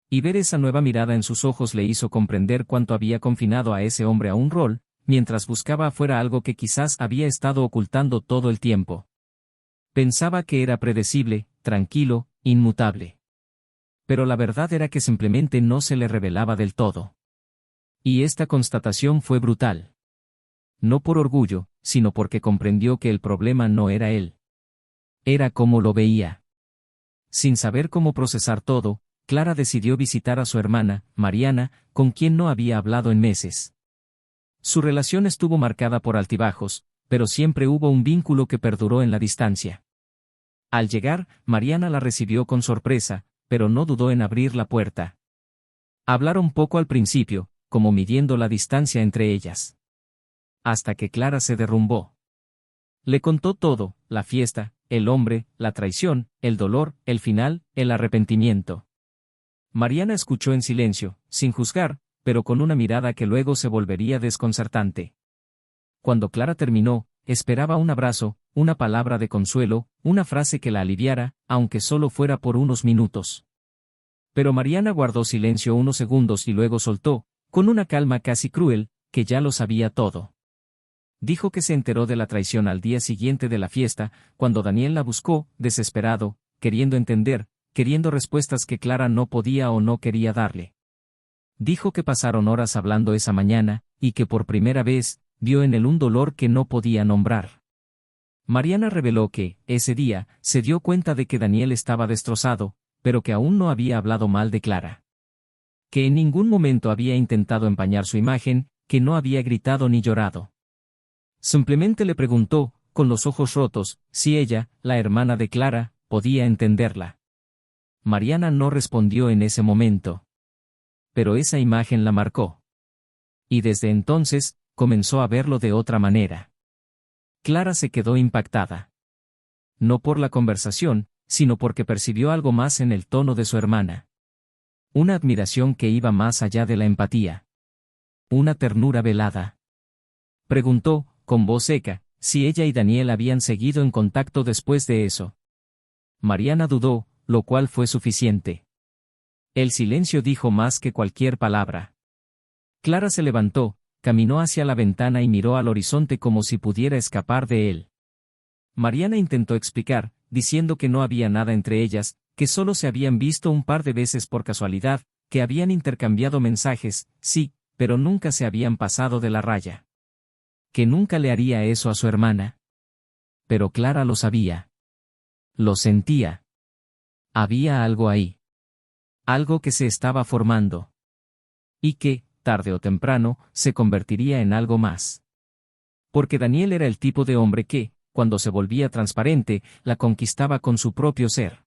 Y ver esa nueva mirada en sus ojos le hizo comprender cuánto había confinado a ese hombre a un rol, mientras buscaba afuera algo que quizás había estado ocultando todo el tiempo. Pensaba que era predecible, tranquilo, inmutable. Pero la verdad era que simplemente no se le revelaba del todo. Y esta constatación fue brutal. No por orgullo, sino porque comprendió que el problema no era él. Era cómo lo veía. Sin saber cómo procesar todo, Clara decidió visitar a su hermana, Mariana, con quien no había hablado en meses. Su relación estuvo marcada por altibajos, pero siempre hubo un vínculo que perduró en la distancia. Al llegar, Mariana la recibió con sorpresa, pero no dudó en abrir la puerta. Hablaron poco al principio, como midiendo la distancia entre ellas. Hasta que Clara se derrumbó. Le contó todo, la fiesta, el hombre, la traición, el dolor, el final, el arrepentimiento. Mariana escuchó en silencio, sin juzgar, pero con una mirada que luego se volvería desconcertante. Cuando Clara terminó, esperaba un abrazo, una palabra de consuelo, una frase que la aliviara, aunque solo fuera por unos minutos. Pero Mariana guardó silencio unos segundos y luego soltó, con una calma casi cruel, que ya lo sabía todo. Dijo que se enteró de la traición al día siguiente de la fiesta, cuando Daniel la buscó, desesperado, queriendo entender, queriendo respuestas que Clara no podía o no quería darle. Dijo que pasaron horas hablando esa mañana, y que por primera vez, vio en él un dolor que no podía nombrar. Mariana reveló que, ese día, se dio cuenta de que Daniel estaba destrozado, pero que aún no había hablado mal de Clara. Que en ningún momento había intentado empañar su imagen, que no había gritado ni llorado. Simplemente le preguntó, con los ojos rotos, si ella, la hermana de Clara, podía entenderla. Mariana no respondió en ese momento. Pero esa imagen la marcó. Y desde entonces, comenzó a verlo de otra manera. Clara se quedó impactada. No por la conversación, sino porque percibió algo más en el tono de su hermana. Una admiración que iba más allá de la empatía. Una ternura velada. Preguntó, con voz seca, si ella y Daniel habían seguido en contacto después de eso. Mariana dudó, lo cual fue suficiente. El silencio dijo más que cualquier palabra. Clara se levantó, caminó hacia la ventana y miró al horizonte como si pudiera escapar de él. Mariana intentó explicar, diciendo que no había nada entre ellas, que solo se habían visto un par de veces por casualidad, que habían intercambiado mensajes, sí, pero nunca se habían pasado de la raya. Que nunca le haría eso a su hermana. Pero Clara lo sabía. Lo sentía. Había algo ahí. Algo que se estaba formando. Y que, tarde o temprano, se convertiría en algo más. Porque Daniel era el tipo de hombre que, cuando se volvía transparente, la conquistaba con su propio ser.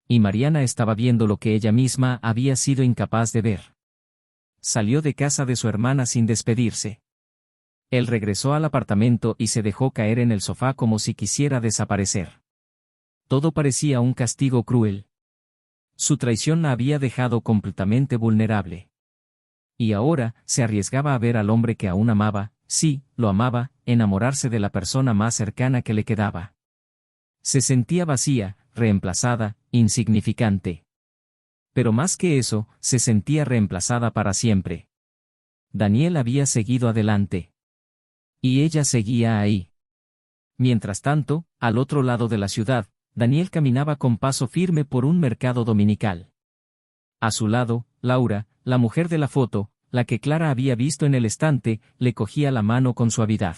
Y Mariana estaba viendo lo que ella misma había sido incapaz de ver. Salió de casa de su hermana sin despedirse. Él regresó al apartamento y se dejó caer en el sofá como si quisiera desaparecer. Todo parecía un castigo cruel. Su traición la había dejado completamente vulnerable. Y ahora, se arriesgaba a ver al hombre que aún amaba, sí, lo amaba, enamorarse de la persona más cercana que le quedaba. Se sentía vacía, reemplazada, insignificante. Pero más que eso, se sentía reemplazada para siempre. Daniel había seguido adelante. Y ella seguía ahí. Mientras tanto, al otro lado de la ciudad, Daniel caminaba con paso firme por un mercado dominical. A su lado, Laura, la mujer de la foto, la que Clara había visto en el estante, le cogía la mano con suavidad.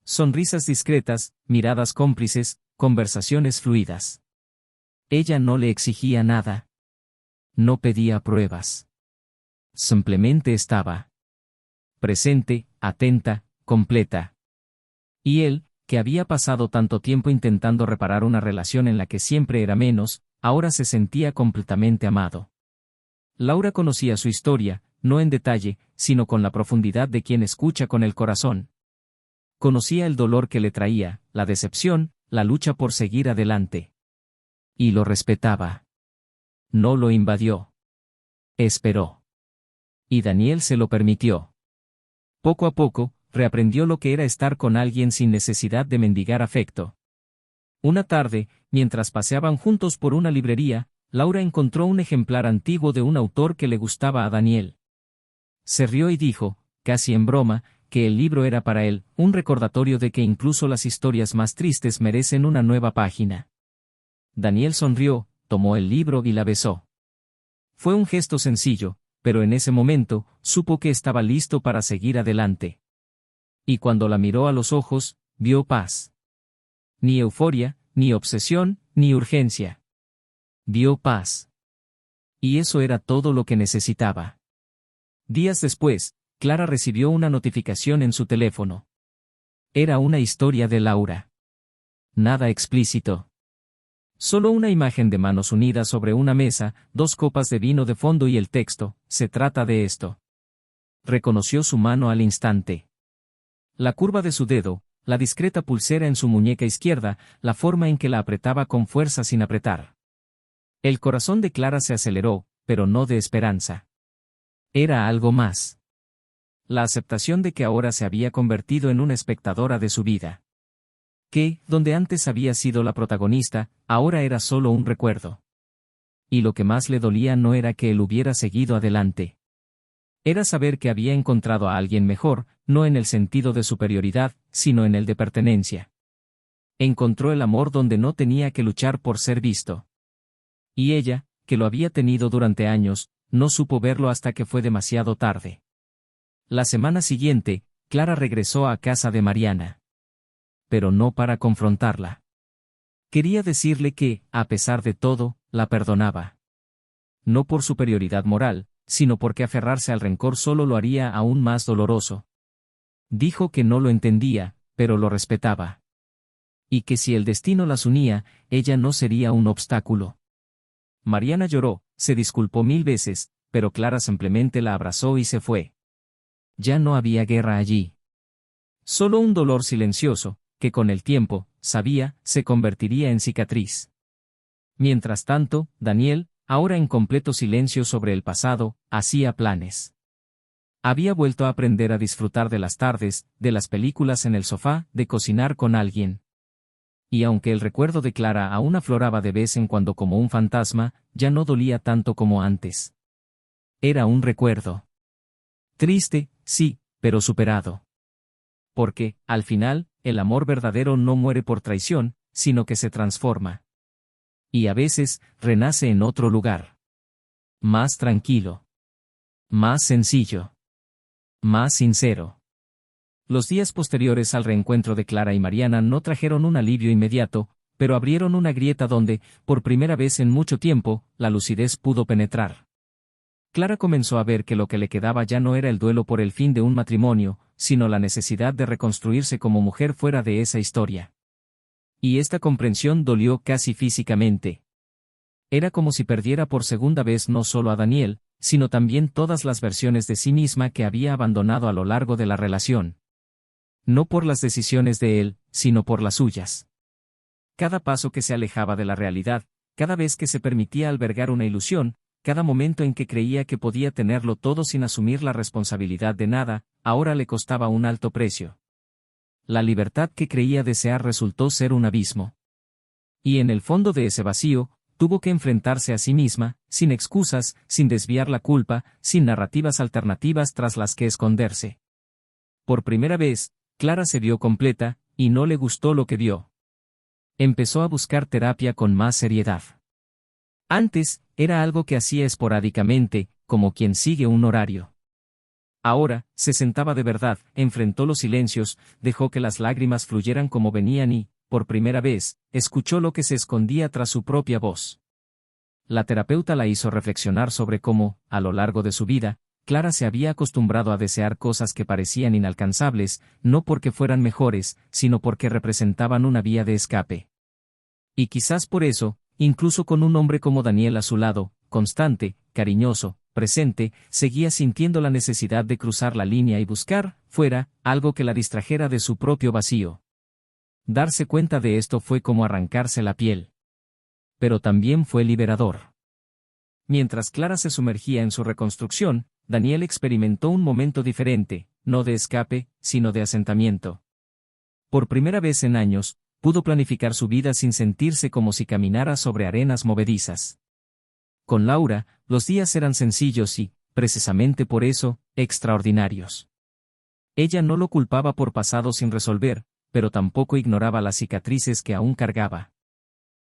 Sonrisas discretas, miradas cómplices, conversaciones fluidas. Ella no le exigía nada. No pedía pruebas. Simplemente estaba. Presente, atenta, completa. Y él, que había pasado tanto tiempo intentando reparar una relación en la que siempre era menos, ahora se sentía completamente amado. Laura conocía su historia, no en detalle, sino con la profundidad de quien escucha con el corazón. Conocía el dolor que le traía, la decepción, la lucha por seguir adelante. Y lo respetaba. No lo invadió. Esperó. Y Daniel se lo permitió. Poco a poco, reaprendió lo que era estar con alguien sin necesidad de mendigar afecto. Una tarde, mientras paseaban juntos por una librería, Laura encontró un ejemplar antiguo de un autor que le gustaba a Daniel. Se rió y dijo, casi en broma, que el libro era para él, un recordatorio de que incluso las historias más tristes merecen una nueva página. Daniel sonrió, tomó el libro y la besó. Fue un gesto sencillo, pero en ese momento, supo que estaba listo para seguir adelante. Y cuando la miró a los ojos, vio paz. Ni euforia, ni obsesión, ni urgencia. Vio paz. Y eso era todo lo que necesitaba. Días después, Clara recibió una notificación en su teléfono. Era una historia de Laura. Nada explícito. Solo una imagen de manos unidas sobre una mesa, 2 copas de vino de fondo y el texto, se trata de esto. Reconoció su mano al instante. La curva de su dedo, la discreta pulsera en su muñeca izquierda, la forma en que la apretaba con fuerza sin apretar. El corazón de Clara se aceleró, pero no de esperanza. Era algo más. la aceptación de que ahora se había convertido en una espectadora de su vida. Que, donde antes había sido la protagonista, ahora era solo un recuerdo. Y lo que más le dolía no era que él hubiera seguido adelante. Era saber que había encontrado a alguien mejor, no en el sentido de superioridad, sino en el de pertenencia. Encontró el amor donde no tenía que luchar por ser visto. Y ella, que lo había tenido durante años, no supo verlo hasta que fue demasiado tarde. La semana siguiente, Clara regresó a casa de Mariana. Pero no para confrontarla. Quería decirle que, a pesar de todo, la perdonaba. No por superioridad moral, sino porque aferrarse al rencor solo lo haría aún más doloroso. Dijo que no lo entendía, pero lo respetaba. Y que si el destino las unía, ella no sería un obstáculo. Mariana lloró, se disculpó 1000 veces, pero Clara simplemente la abrazó y se fue. Ya no había guerra allí. Solo un dolor silencioso, que con el tiempo, sabía, se convertiría en cicatriz. Mientras tanto, Daniel, ahora en completo silencio sobre el pasado, hacía planes. Había vuelto a aprender a disfrutar de las tardes, de las películas en el sofá, de cocinar con alguien. Y aunque el recuerdo de Clara aún afloraba de vez en cuando como un fantasma, ya no dolía tanto como antes. Era un recuerdo. Triste, sí, pero superado. Porque, al final, el amor verdadero no muere por traición, sino que se transforma. Y a veces, renace en otro lugar. Más tranquilo. Más sencillo. Más sincero. Los días posteriores al reencuentro de Clara y Mariana no trajeron un alivio inmediato, pero abrieron una grieta donde, por primera vez en mucho tiempo, la lucidez pudo penetrar. Clara comenzó a ver que lo que le quedaba ya no era el duelo por el fin de un matrimonio, sino la necesidad de reconstruirse como mujer fuera de esa historia. Y esta comprensión dolió casi físicamente. Era como si perdiera por segunda vez no solo a Daniel, sino también todas las versiones de sí misma que había abandonado a lo largo de la relación. No por las decisiones de él, sino por las suyas. Cada paso que se alejaba de la realidad, cada vez que se permitía albergar una ilusión, cada momento en que creía que podía tenerlo todo sin asumir la responsabilidad de nada, ahora le costaba un alto precio. La libertad que creía desear resultó ser un abismo. Y en el fondo de ese vacío, tuvo que enfrentarse a sí misma, sin excusas, sin desviar la culpa, sin narrativas alternativas tras las que esconderse. Por primera vez, Clara se vio completa, y no le gustó lo que vio. Empezó a buscar terapia con más seriedad. Antes, era algo que hacía esporádicamente, como quien sigue un horario. Ahora, se sentaba de verdad, enfrentó los silencios, dejó que las lágrimas fluyeran como venían y, por primera vez, escuchó lo que se escondía tras su propia voz. La terapeuta la hizo reflexionar sobre cómo, a lo largo de su vida, Clara se había acostumbrado a desear cosas que parecían inalcanzables, no porque fueran mejores, sino porque representaban una vía de escape. Y quizás por eso, incluso con un hombre como Daniel a su lado, constante, cariñoso, presente, seguía sintiendo la necesidad de cruzar la línea y buscar, fuera, algo que la distrajera de su propio vacío. Darse cuenta de esto fue como arrancarse la piel. Pero también fue liberador. Mientras Clara se sumergía en su reconstrucción, Daniel experimentó un momento diferente, no de escape, sino de asentamiento. Por primera vez en años, pudo planificar su vida sin sentirse como si caminara sobre arenas movedizas. Con Laura, los días eran sencillos y, precisamente por eso, extraordinarios. Ella no lo culpaba por pasado sin resolver, pero tampoco ignoraba las cicatrices que aún cargaba.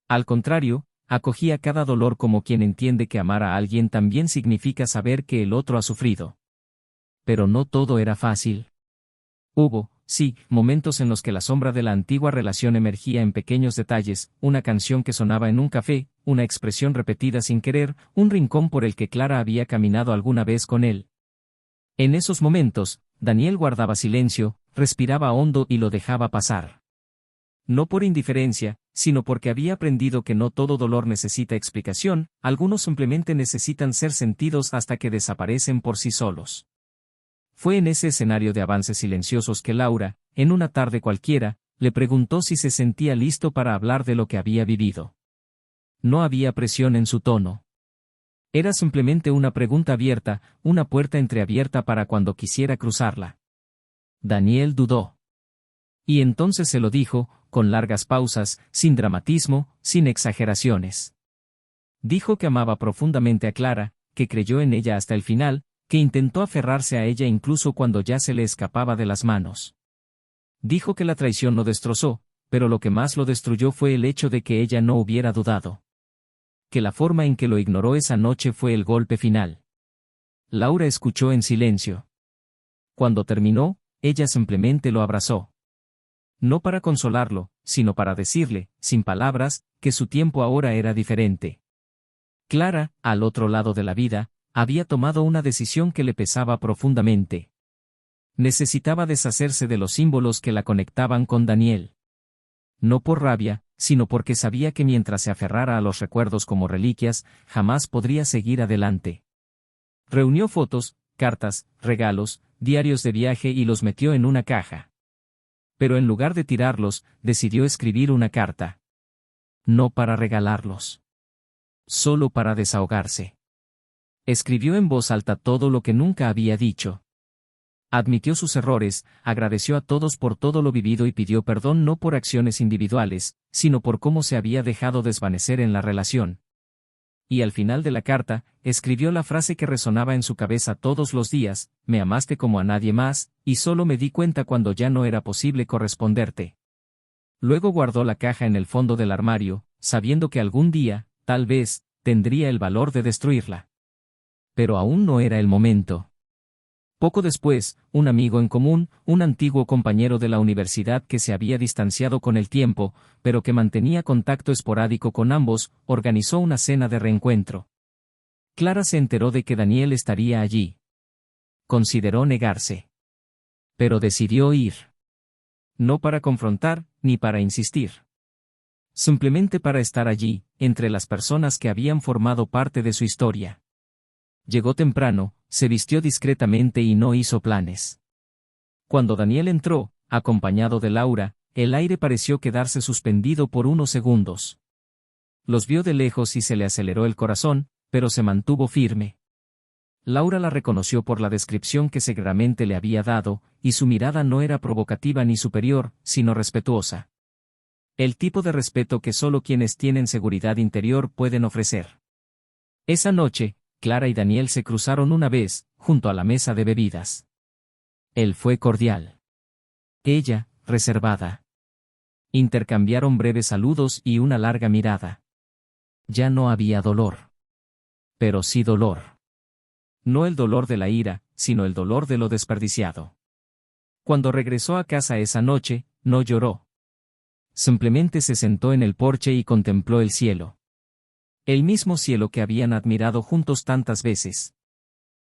Al contrario, acogía cada dolor como quien entiende que amar a alguien también significa saber que el otro ha sufrido. Pero no todo era fácil. Hubo, sí, momentos en los que la sombra de la antigua relación emergía en pequeños detalles, una canción que sonaba en un café, una expresión repetida sin querer, un rincón por el que Clara había caminado alguna vez con él. En esos momentos, Daniel guardaba silencio, respiraba hondo y lo dejaba pasar. No por indiferencia, sino porque había aprendido que no todo dolor necesita explicación, algunos simplemente necesitan ser sentidos hasta que desaparecen por sí solos. Fue en ese escenario de avances silenciosos que Laura, en una tarde cualquiera, le preguntó si se sentía listo para hablar de lo que había vivido. No había presión en su tono. Era simplemente una pregunta abierta, una puerta entreabierta para cuando quisiera cruzarla. Daniel dudó. Y entonces se lo dijo, con largas pausas, sin dramatismo, sin exageraciones. Dijo que amaba profundamente a Clara, que creyó en ella hasta el final, que intentó aferrarse a ella incluso cuando ya se le escapaba de las manos. Dijo que la traición lo destrozó, pero lo que más lo destruyó fue el hecho de que ella no hubiera dudado. Que la forma en que lo ignoró esa noche fue el golpe final. Laura escuchó en silencio. Cuando terminó, ella simplemente lo abrazó. No para consolarlo, sino para decirle, sin palabras, que su tiempo ahora era diferente. Clara, al otro lado de la vida, había tomado una decisión que le pesaba profundamente. Necesitaba deshacerse de los símbolos que la conectaban con Daniel. No por rabia, sino porque sabía que mientras se aferrara a los recuerdos como reliquias, jamás podría seguir adelante. Reunió fotos, cartas, regalos, diarios de viaje y los metió en una caja. Pero en lugar de tirarlos, decidió escribir una carta. No para regalarlos. Solo para desahogarse. Escribió en voz alta todo lo que nunca había dicho. Admitió sus errores, agradeció a todos por todo lo vivido y pidió perdón no por acciones individuales, sino por cómo se había dejado desvanecer en la relación. Y al final de la carta, escribió la frase que resonaba en su cabeza todos los días: me amaste como a nadie más, y solo me di cuenta cuando ya no era posible corresponderte. Luego guardó la caja en el fondo del armario, sabiendo que algún día, tal vez, tendría el valor de destruirla. Pero aún no era el momento. Poco después, un amigo en común, un antiguo compañero de la universidad que se había distanciado con el tiempo, pero que mantenía contacto esporádico con ambos, organizó una cena de reencuentro. Clara se enteró de que Daniel estaría allí. Consideró negarse. Pero decidió ir. No para confrontar, ni para insistir. Simplemente para estar allí, entre las personas que habían formado parte de su historia. Llegó temprano, se vistió discretamente y no hizo planes. Cuando Daniel entró, acompañado de Laura, el aire pareció quedarse suspendido por unos segundos. Los vio de lejos y se le aceleró el corazón, pero se mantuvo firme. Laura la reconoció por la descripción que seguramente le había dado, y su mirada no era provocativa ni superior, sino respetuosa. El tipo de respeto que solo quienes tienen seguridad interior pueden ofrecer. Esa noche, Clara y Daniel se cruzaron una vez, junto a la mesa de bebidas. Él fue cordial. Ella, reservada. Intercambiaron breves saludos y una larga mirada. Ya no había dolor. Pero sí dolor. No el dolor de la ira, sino el dolor de lo desperdiciado. Cuando regresó a casa esa noche, no lloró. Simplemente se sentó en el porche y contempló el cielo. El mismo cielo que habían admirado juntos tantas veces.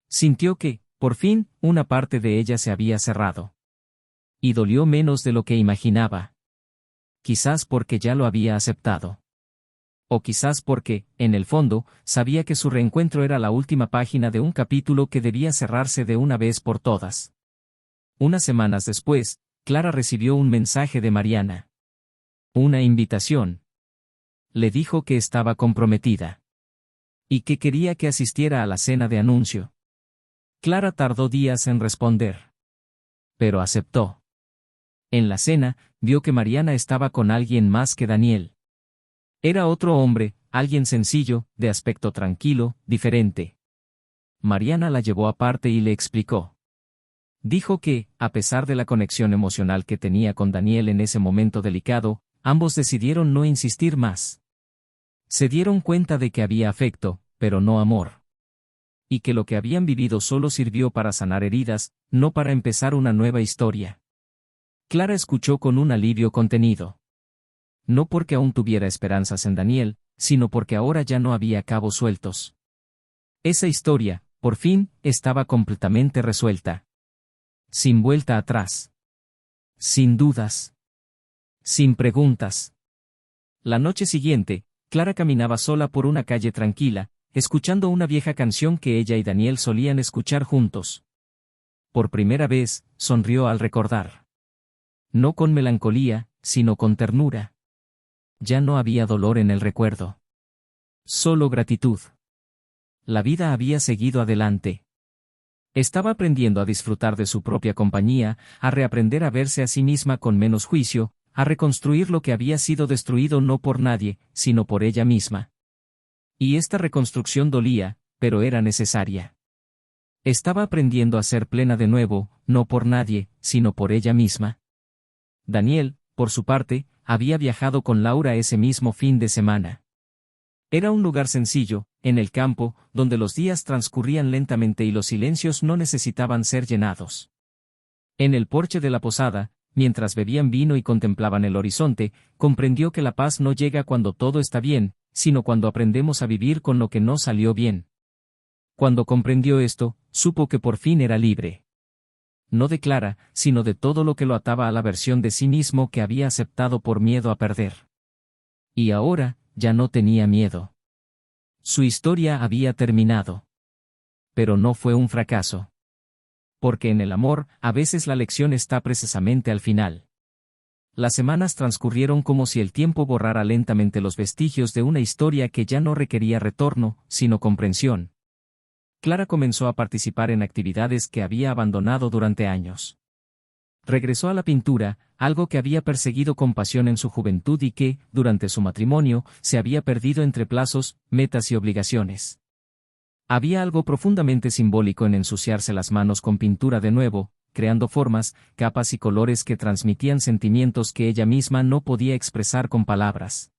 Sintió que, por fin, una parte de ella se había cerrado. Y dolió menos de lo que imaginaba. Quizás porque ya lo había aceptado. O quizás porque, en el fondo, sabía que su reencuentro era la última página de un capítulo que debía cerrarse de una vez por todas. Unas semanas después, Clara recibió un mensaje de Mariana. Una invitación. Le dijo que estaba comprometida. Y que quería que asistiera a la cena de anuncio. Clara tardó días en responder. Pero aceptó. En la cena, vio que Mariana estaba con alguien más que Daniel. Era otro hombre, alguien sencillo, de aspecto tranquilo, diferente. Mariana la llevó aparte y le explicó. Dijo que, a pesar de la conexión emocional que tenía con Daniel en ese momento delicado, ambos decidieron no insistir más. Se dieron cuenta de que había afecto, pero no amor. Y que lo que habían vivido solo sirvió para sanar heridas, no para empezar una nueva historia. Clara escuchó con un alivio contenido. No porque aún tuviera esperanzas en Daniel, sino porque ahora ya no había cabos sueltos. Esa historia, por fin, estaba completamente resuelta. Sin vuelta atrás. Sin dudas. Sin preguntas. La noche siguiente, Clara caminaba sola por una calle tranquila, escuchando una vieja canción que ella y Daniel solían escuchar juntos. Por primera vez, sonrió al recordar. No con melancolía, sino con ternura. Ya no había dolor en el recuerdo. Solo gratitud. La vida había seguido adelante. Estaba aprendiendo a disfrutar de su propia compañía, a reaprender a verse a sí misma con menos juicio, a reconstruir lo que había sido destruido no por nadie, sino por ella misma. Y esta reconstrucción dolía, pero era necesaria. Estaba aprendiendo a ser plena de nuevo, no por nadie, sino por ella misma. Daniel, por su parte, había viajado con Laura ese mismo fin de semana. Era un lugar sencillo, en el campo, donde los días transcurrían lentamente y los silencios no necesitaban ser llenados. En el porche de la posada, mientras bebían vino y contemplaban el horizonte, comprendió que la paz no llega cuando todo está bien, sino cuando aprendemos a vivir con lo que no salió bien. Cuando comprendió esto, supo que por fin era libre. No de Clara, sino de todo lo que lo ataba a la versión de sí mismo que había aceptado por miedo a perder. Y ahora, ya no tenía miedo. Su historia había terminado. Pero no fue un fracaso. Porque en el amor, a veces la lección está precisamente al final. Las semanas transcurrieron como si el tiempo borrara lentamente los vestigios de una historia que ya no requería retorno, sino comprensión. Clara comenzó a participar en actividades que había abandonado durante años. Regresó a la pintura, algo que había perseguido con pasión en su juventud y que, durante su matrimonio, se había perdido entre plazos, metas y obligaciones. Había algo profundamente simbólico en ensuciarse las manos con pintura de nuevo, creando formas, capas y colores que transmitían sentimientos que ella misma no podía expresar con palabras.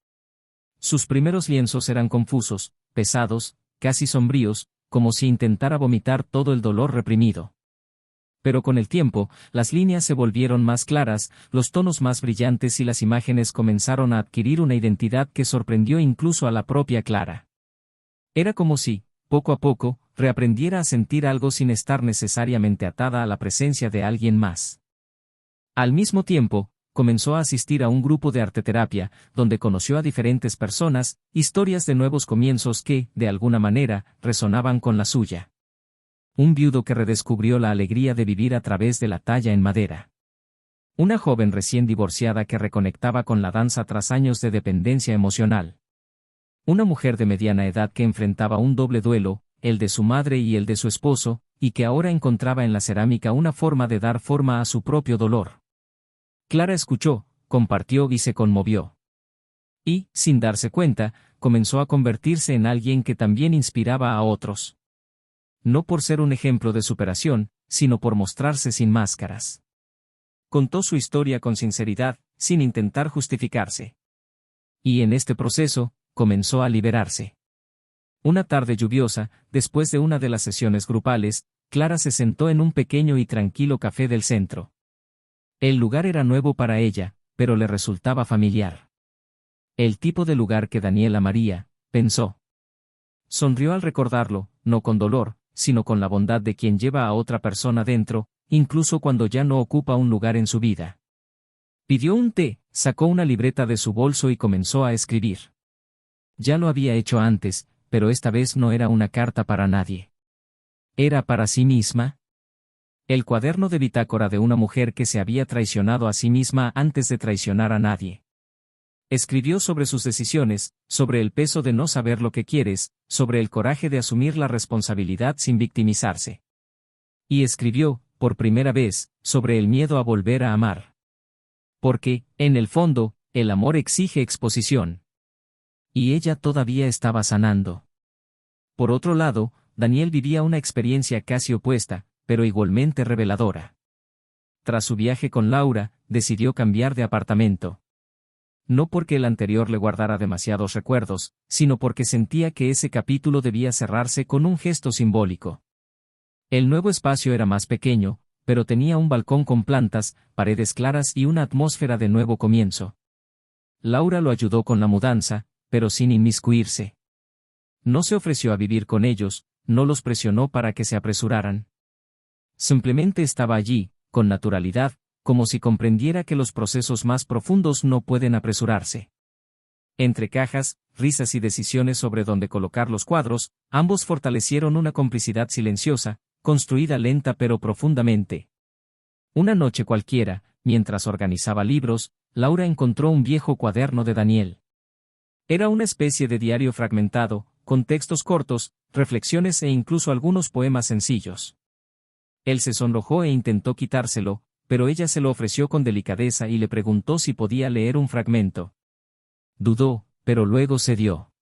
Sus primeros lienzos eran confusos, pesados, casi sombríos, como si intentara vomitar todo el dolor reprimido. Pero con el tiempo, las líneas se volvieron más claras, los tonos más brillantes y las imágenes comenzaron a adquirir una identidad que sorprendió incluso a la propia Clara. Era como si, poco a poco, reaprendiera a sentir algo sin estar necesariamente atada a la presencia de alguien más. Al mismo tiempo, comenzó a asistir a un grupo de arteterapia, donde conoció a diferentes personas, historias de nuevos comienzos que, de alguna manera, resonaban con la suya. Un viudo que redescubrió la alegría de vivir a través de la talla en madera. Una joven recién divorciada que reconectaba con la danza tras años de dependencia emocional. Una mujer de mediana edad que enfrentaba un doble duelo, el de su madre y el de su esposo, y que ahora encontraba en la cerámica una forma de dar forma a su propio dolor. Clara escuchó, compartió y se conmovió. Y, sin darse cuenta, comenzó a convertirse en alguien que también inspiraba a otros. No por ser un ejemplo de superación, sino por mostrarse sin máscaras. Contó su historia con sinceridad, sin intentar justificarse. Y en este proceso, comenzó a liberarse. Una tarde lluviosa, después de una de las sesiones grupales, Clara se sentó en un pequeño y tranquilo café del centro. El lugar era nuevo para ella, pero le resultaba familiar. El tipo de lugar que Daniel amaría, pensó. Sonrió al recordarlo, no con dolor, sino con la bondad de quien lleva a otra persona dentro, incluso cuando ya no ocupa un lugar en su vida. Pidió un té, sacó una libreta de su bolso y comenzó a escribir. Ya lo había hecho antes, pero esta vez no era una carta para nadie. ¿Era para sí misma? El cuaderno de bitácora de una mujer que se había traicionado a sí misma antes de traicionar a nadie. Escribió sobre sus decisiones, sobre el peso de no saber lo que quieres, sobre el coraje de asumir la responsabilidad sin victimizarse. Y escribió, por primera vez, sobre el miedo a volver a amar. Porque, en el fondo, el amor exige exposición. Y ella todavía estaba sanando. Por otro lado, Daniel vivía una experiencia casi opuesta, pero igualmente reveladora. Tras su viaje con Laura, decidió cambiar de apartamento. No porque el anterior le guardara demasiados recuerdos, sino porque sentía que ese capítulo debía cerrarse con un gesto simbólico. El nuevo espacio era más pequeño, pero tenía un balcón con plantas, paredes claras y una atmósfera de nuevo comienzo. Laura lo ayudó con la mudanza, pero sin inmiscuirse. No se ofreció a vivir con ellos, no los presionó para que se apresuraran. Simplemente estaba allí, con naturalidad, como si comprendiera que los procesos más profundos no pueden apresurarse. Entre cajas, risas y decisiones sobre dónde colocar los cuadros, ambos fortalecieron una complicidad silenciosa, construida lenta pero profundamente. Una noche cualquiera, mientras organizaba libros, Laura encontró un viejo cuaderno de Daniel. Era una especie de diario fragmentado, con textos cortos, reflexiones e incluso algunos poemas sencillos. Él se sonrojó e intentó quitárselo, pero ella se lo ofreció con delicadeza y le preguntó si podía leer un fragmento. Dudó, pero luego cedió.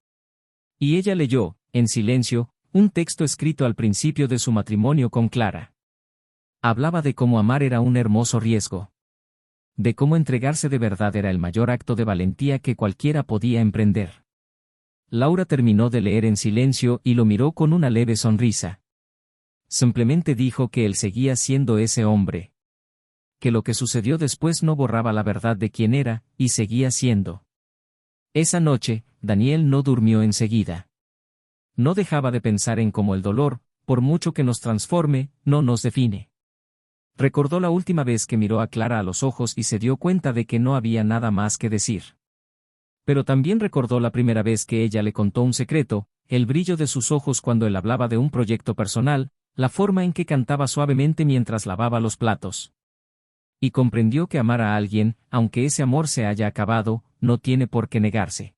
Y ella leyó, en silencio, un texto escrito al principio de su matrimonio con Clara. Hablaba de cómo amar era un hermoso riesgo. De cómo entregarse de verdad era el mayor acto de valentía que cualquiera podía emprender. Laura terminó de leer en silencio y lo miró con una leve sonrisa. Simplemente dijo que él seguía siendo ese hombre. Que lo que sucedió después no borraba la verdad de quién era, y seguía siendo. Esa noche, Daniel no durmió enseguida. No dejaba de pensar en cómo el dolor, por mucho que nos transforme, no nos define. Recordó la última vez que miró a Clara a los ojos y se dio cuenta de que no había nada más que decir. Pero también recordó la primera vez que ella le contó un secreto, el brillo de sus ojos cuando él hablaba de un proyecto personal, la forma en que cantaba suavemente mientras lavaba los platos. Y comprendió que amar a alguien, aunque ese amor se haya acabado, no tiene por qué negarse.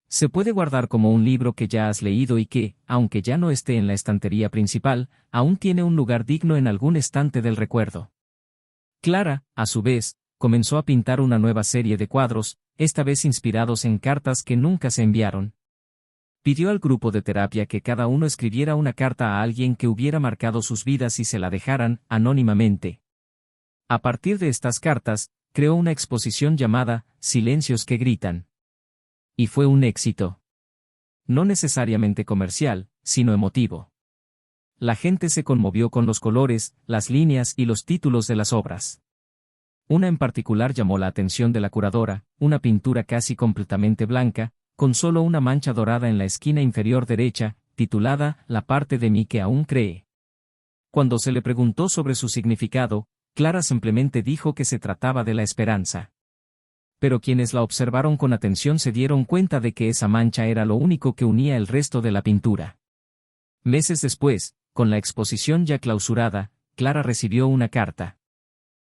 Se puede guardar como un libro que ya has leído y que, aunque ya no esté en la estantería principal, aún tiene un lugar digno en algún estante del recuerdo. Clara, a su vez, comenzó a pintar una nueva serie de cuadros, esta vez inspirados en cartas que nunca se enviaron. Pidió al grupo de terapia que cada uno escribiera una carta a alguien que hubiera marcado sus vidas y se la dejaran, anónimamente. A partir de estas cartas, creó una exposición llamada Silencios que gritan. Y fue un éxito. No necesariamente comercial, sino emotivo. La gente se conmovió con los colores, las líneas y los títulos de las obras. Una en particular llamó la atención de la curadora, una pintura casi completamente blanca, con solo una mancha dorada en la esquina inferior derecha, titulada La parte de mí que aún cree. Cuando se le preguntó sobre su significado, Clara simplemente dijo que se trataba de la esperanza. Pero quienes la observaron con atención se dieron cuenta de que esa mancha era lo único que unía el resto de la pintura. Meses después, con la exposición ya clausurada, Clara recibió una carta.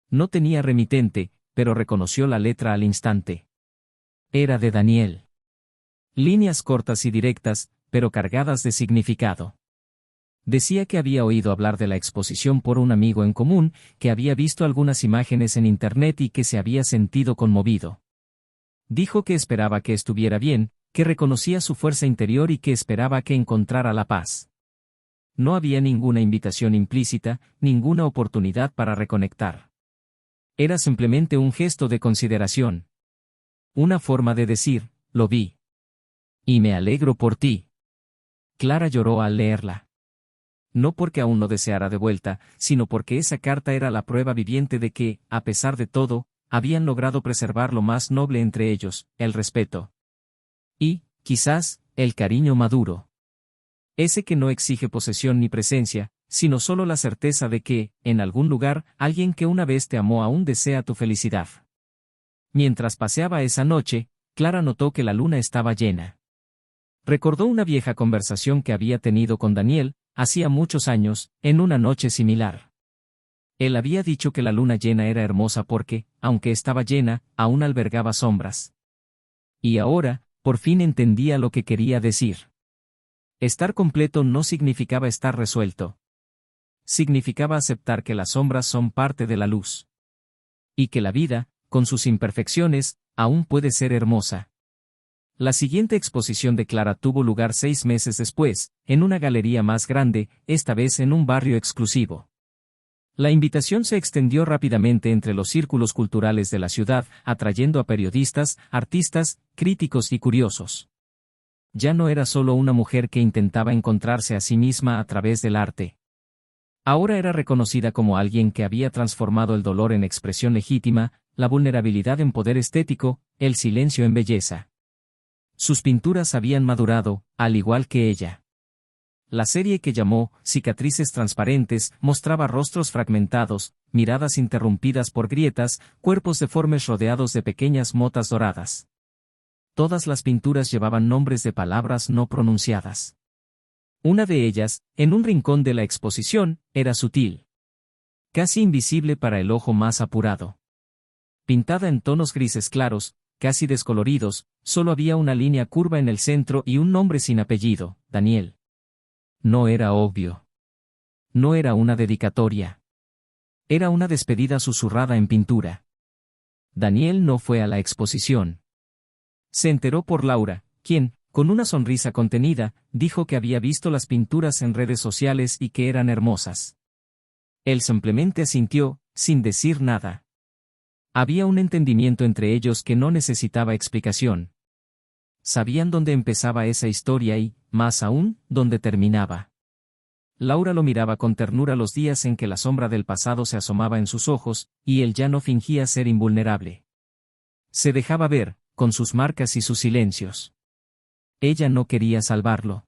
No tenía remitente, pero reconoció la letra al instante. Era de Daniel. Líneas cortas y directas, pero cargadas de significado. Decía que había oído hablar de la exposición por un amigo en común, que había visto algunas imágenes en internet y que se había sentido conmovido. Dijo que esperaba que estuviera bien, que reconocía su fuerza interior y que esperaba que encontrara la paz. No había ninguna invitación implícita, ninguna oportunidad para reconectar. Era simplemente un gesto de consideración. Una forma de decir, lo vi. Y me alegro por ti. Clara lloró al leerla. No porque aún no deseara de vuelta, sino porque esa carta era la prueba viviente de que, a pesar de todo, habían logrado preservar lo más noble entre ellos, el respeto. Y, quizás, el cariño maduro. Ese que no exige posesión ni presencia, sino solo la certeza de que, en algún lugar, alguien que una vez te amó aún desea tu felicidad. Mientras paseaba esa noche, Clara notó que la luna estaba llena. Recordó una vieja conversación que había tenido con Daniel, hacía muchos años, en una noche similar. Él había dicho que la luna llena era hermosa porque, aunque estaba llena, aún albergaba sombras. Y ahora, por fin entendía lo que quería decir. Estar completo no significaba estar resuelto. Significaba aceptar que las sombras son parte de la luz. Y que la vida, con sus imperfecciones, aún puede ser hermosa. La siguiente exposición de Clara tuvo lugar 6 meses después, en una galería más grande, esta vez en un barrio exclusivo. La invitación se extendió rápidamente entre los círculos culturales de la ciudad, atrayendo a periodistas, artistas, críticos y curiosos. Ya no era solo una mujer que intentaba encontrarse a sí misma a través del arte. Ahora era reconocida como alguien que había transformado el dolor en expresión legítima, la vulnerabilidad en poder estético, el silencio en belleza. Sus pinturas habían madurado, al igual que ella. La serie que llamó Cicatrices Transparentes mostraba rostros fragmentados, miradas interrumpidas por grietas, cuerpos deformes rodeados de pequeñas motas doradas. Todas las pinturas llevaban nombres de palabras no pronunciadas. Una de ellas, en un rincón de la exposición, era sutil. Casi invisible para el ojo más apurado. Pintada en tonos grises claros, casi descoloridos, solo había una línea curva en el centro y un nombre sin apellido, Daniel. No era obvio. No era una dedicatoria. Era una despedida susurrada en pintura. Daniel no fue a la exposición. Se enteró por Laura, quien, con una sonrisa contenida, dijo que había visto las pinturas en redes sociales y que eran hermosas. Él simplemente asintió, sin decir nada. Había un entendimiento entre ellos que no necesitaba explicación. Sabían dónde empezaba esa historia y, más aún, dónde terminaba. Laura lo miraba con ternura los días en que la sombra del pasado se asomaba en sus ojos, y él ya no fingía ser invulnerable. Se dejaba ver, con sus marcas y sus silencios. Ella no quería salvarlo.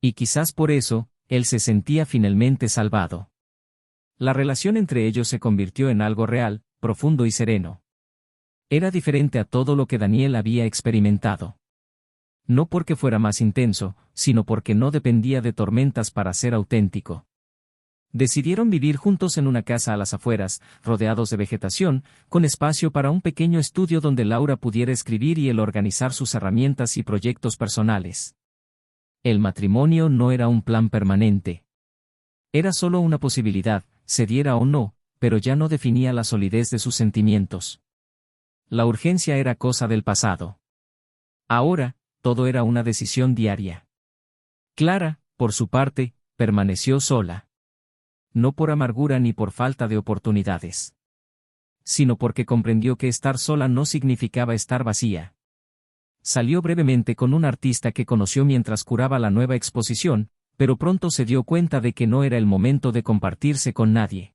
Y quizás por eso, él se sentía finalmente salvado. La relación entre ellos se convirtió en algo real, profundo y sereno. Era diferente a todo lo que Daniel había experimentado. No porque fuera más intenso, sino porque no dependía de tormentas para ser auténtico. Decidieron vivir juntos en una casa a las afueras, rodeados de vegetación, con espacio para un pequeño estudio donde Laura pudiera escribir y él organizar sus herramientas y proyectos personales. El matrimonio no era un plan permanente. Era solo una posibilidad, se diera o no, pero ya no definía la solidez de sus sentimientos. La urgencia era cosa del pasado. Ahora, todo era una decisión diaria. Clara, por su parte, permaneció sola. No por amargura ni por falta de oportunidades. Sino porque comprendió que estar sola no significaba estar vacía. Salió brevemente con un artista que conoció mientras curaba la nueva exposición, pero pronto se dio cuenta de que no era el momento de compartirse con nadie.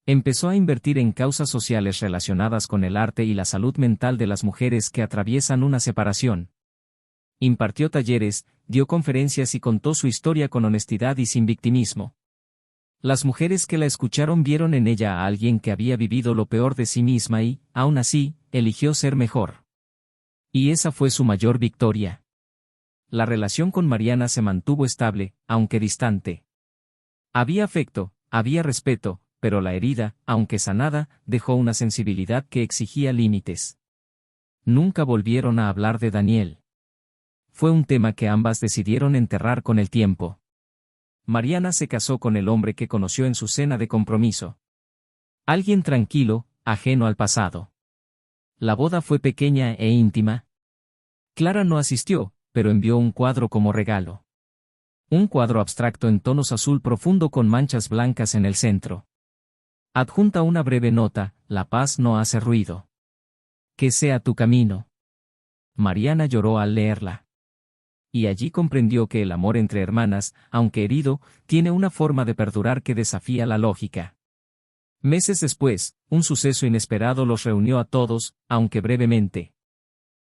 Empezó a invertir en causas sociales relacionadas con el arte y la salud mental de las mujeres que atraviesan una separación. Impartió talleres, dio conferencias y contó su historia con honestidad y sin victimismo. Las mujeres que la escucharon vieron en ella a alguien que había vivido lo peor de sí misma y, aún así, eligió ser mejor. Y esa fue su mayor victoria. La relación con Mariana se mantuvo estable, aunque distante. Había afecto, había respeto, pero la herida, aunque sanada, dejó una sensibilidad que exigía límites. Nunca volvieron a hablar de Daniel. Fue un tema que ambas decidieron enterrar con el tiempo. Mariana se casó con el hombre que conoció en su cena de compromiso. Alguien tranquilo, ajeno al pasado. La boda fue pequeña e íntima. Clara no asistió, pero envió un cuadro como regalo. Un cuadro abstracto en tonos azul profundo con manchas blancas en el centro. Adjunta una breve nota: la paz no hace ruido. Que sea tu camino. Mariana lloró al leerla. Y allí comprendió que el amor entre hermanas, aunque herido, tiene una forma de perdurar que desafía la lógica. Meses después, un suceso inesperado los reunió a todos, aunque brevemente.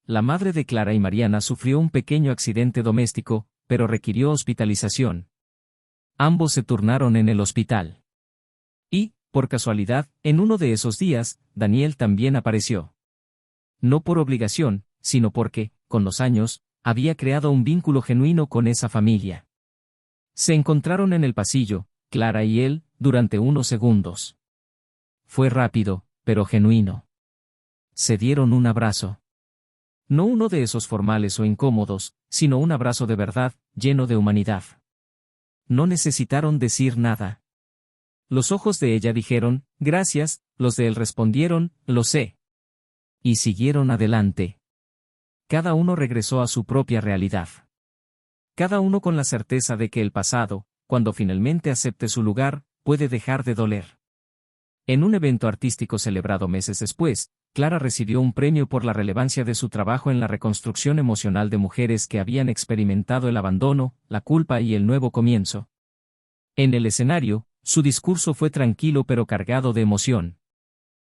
La madre de Clara y Mariana sufrió un pequeño accidente doméstico, pero requirió hospitalización. Ambos se turnaron en el hospital. Y, por casualidad, en uno de esos días, Daniel también apareció. No por obligación, sino porque, con los años, había creado un vínculo genuino con esa familia. Se encontraron en el pasillo, Clara y él, durante unos segundos. Fue rápido, pero genuino. Se dieron un abrazo. No uno de esos formales o incómodos, sino un abrazo de verdad, lleno de humanidad. No necesitaron decir nada. Los ojos de ella dijeron, gracias, los de él respondieron, lo sé. Y siguieron adelante. Cada uno regresó a su propia realidad. Cada uno con la certeza de que el pasado, cuando finalmente acepte su lugar, puede dejar de doler. En un evento artístico celebrado meses después, Clara recibió un premio por la relevancia de su trabajo en la reconstrucción emocional de mujeres que habían experimentado el abandono, la culpa y el nuevo comienzo. En el escenario, su discurso fue tranquilo pero cargado de emoción.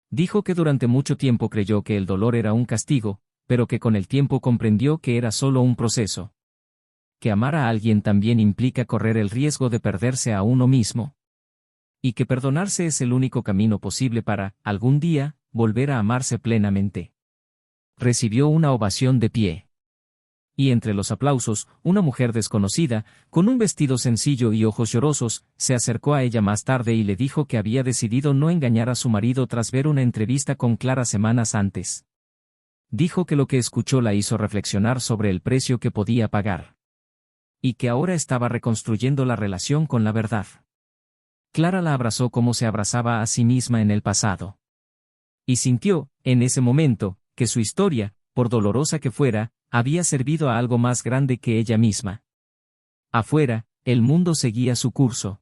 Dijo que durante mucho tiempo creyó que el dolor era un castigo, pero que con el tiempo comprendió que era solo un proceso. Que amar a alguien también implica correr el riesgo de perderse a uno mismo. Y que perdonarse es el único camino posible para, algún día, volver a amarse plenamente. Recibió una ovación de pie. Y entre los aplausos, una mujer desconocida, con un vestido sencillo y ojos llorosos, se acercó a ella más tarde y le dijo que había decidido no engañar a su marido tras ver una entrevista con Clara semanas antes. Dijo que lo que escuchó la hizo reflexionar sobre el precio que podía pagar. Y que ahora estaba reconstruyendo la relación con la verdad. Clara la abrazó como se abrazaba a sí misma en el pasado. Y sintió, en ese momento, que su historia, por dolorosa que fuera, había servido a algo más grande que ella misma. Afuera, el mundo seguía su curso.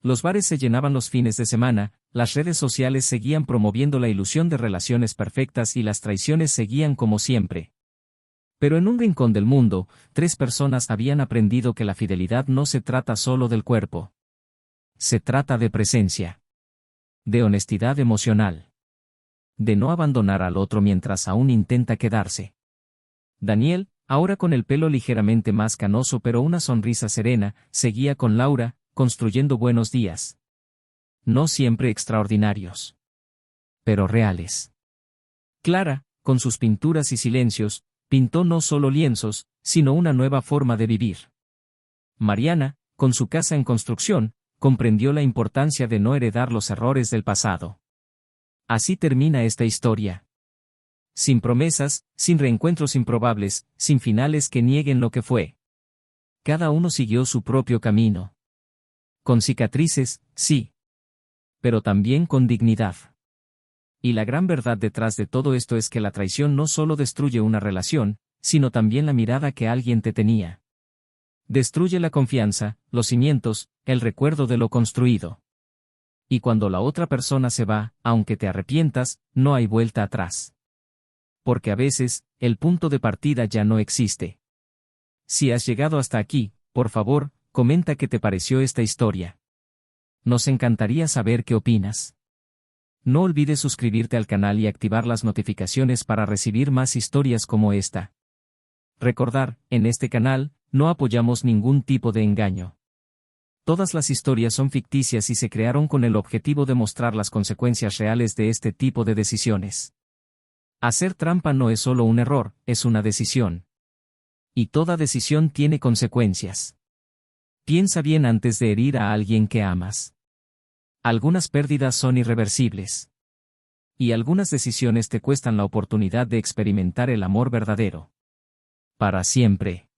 Los bares se llenaban los fines de semana, las redes sociales seguían promoviendo la ilusión de relaciones perfectas y las traiciones seguían como siempre. Pero en un rincón del mundo, 3 personas habían aprendido que la fidelidad no se trata solo del cuerpo. Se trata de presencia. De honestidad emocional. De no abandonar al otro mientras aún intenta quedarse. Daniel, ahora con el pelo ligeramente más canoso pero una sonrisa serena, seguía con Laura, construyendo buenos días. No siempre extraordinarios. Pero reales. Clara, con sus pinturas y silencios, pintó no solo lienzos, sino una nueva forma de vivir. Mariana, con su casa en construcción, comprendió la importancia de no heredar los errores del pasado. Así termina esta historia. Sin promesas, sin reencuentros improbables, sin finales que nieguen lo que fue. Cada uno siguió su propio camino. Con cicatrices, sí. Pero también con dignidad. Y la gran verdad detrás de todo esto es que la traición no solo destruye una relación, sino también la mirada que alguien te tenía. Destruye la confianza, los cimientos, el recuerdo de lo construido. Y cuando la otra persona se va, aunque te arrepientas, no hay vuelta atrás. Porque a veces, el punto de partida ya no existe. Si has llegado hasta aquí, por favor, comenta qué te pareció esta historia. Nos encantaría saber qué opinas. No olvides suscribirte al canal y activar las notificaciones para recibir más historias como esta. Recordar, en este canal, no apoyamos ningún tipo de engaño. Todas las historias son ficticias y se crearon con el objetivo de mostrar las consecuencias reales de este tipo de decisiones. Hacer trampa no es solo un error, es una decisión. Y toda decisión tiene consecuencias. Piensa bien antes de herir a alguien que amas. Algunas pérdidas son irreversibles. Y algunas decisiones te cuestan la oportunidad de experimentar el amor verdadero. Para siempre.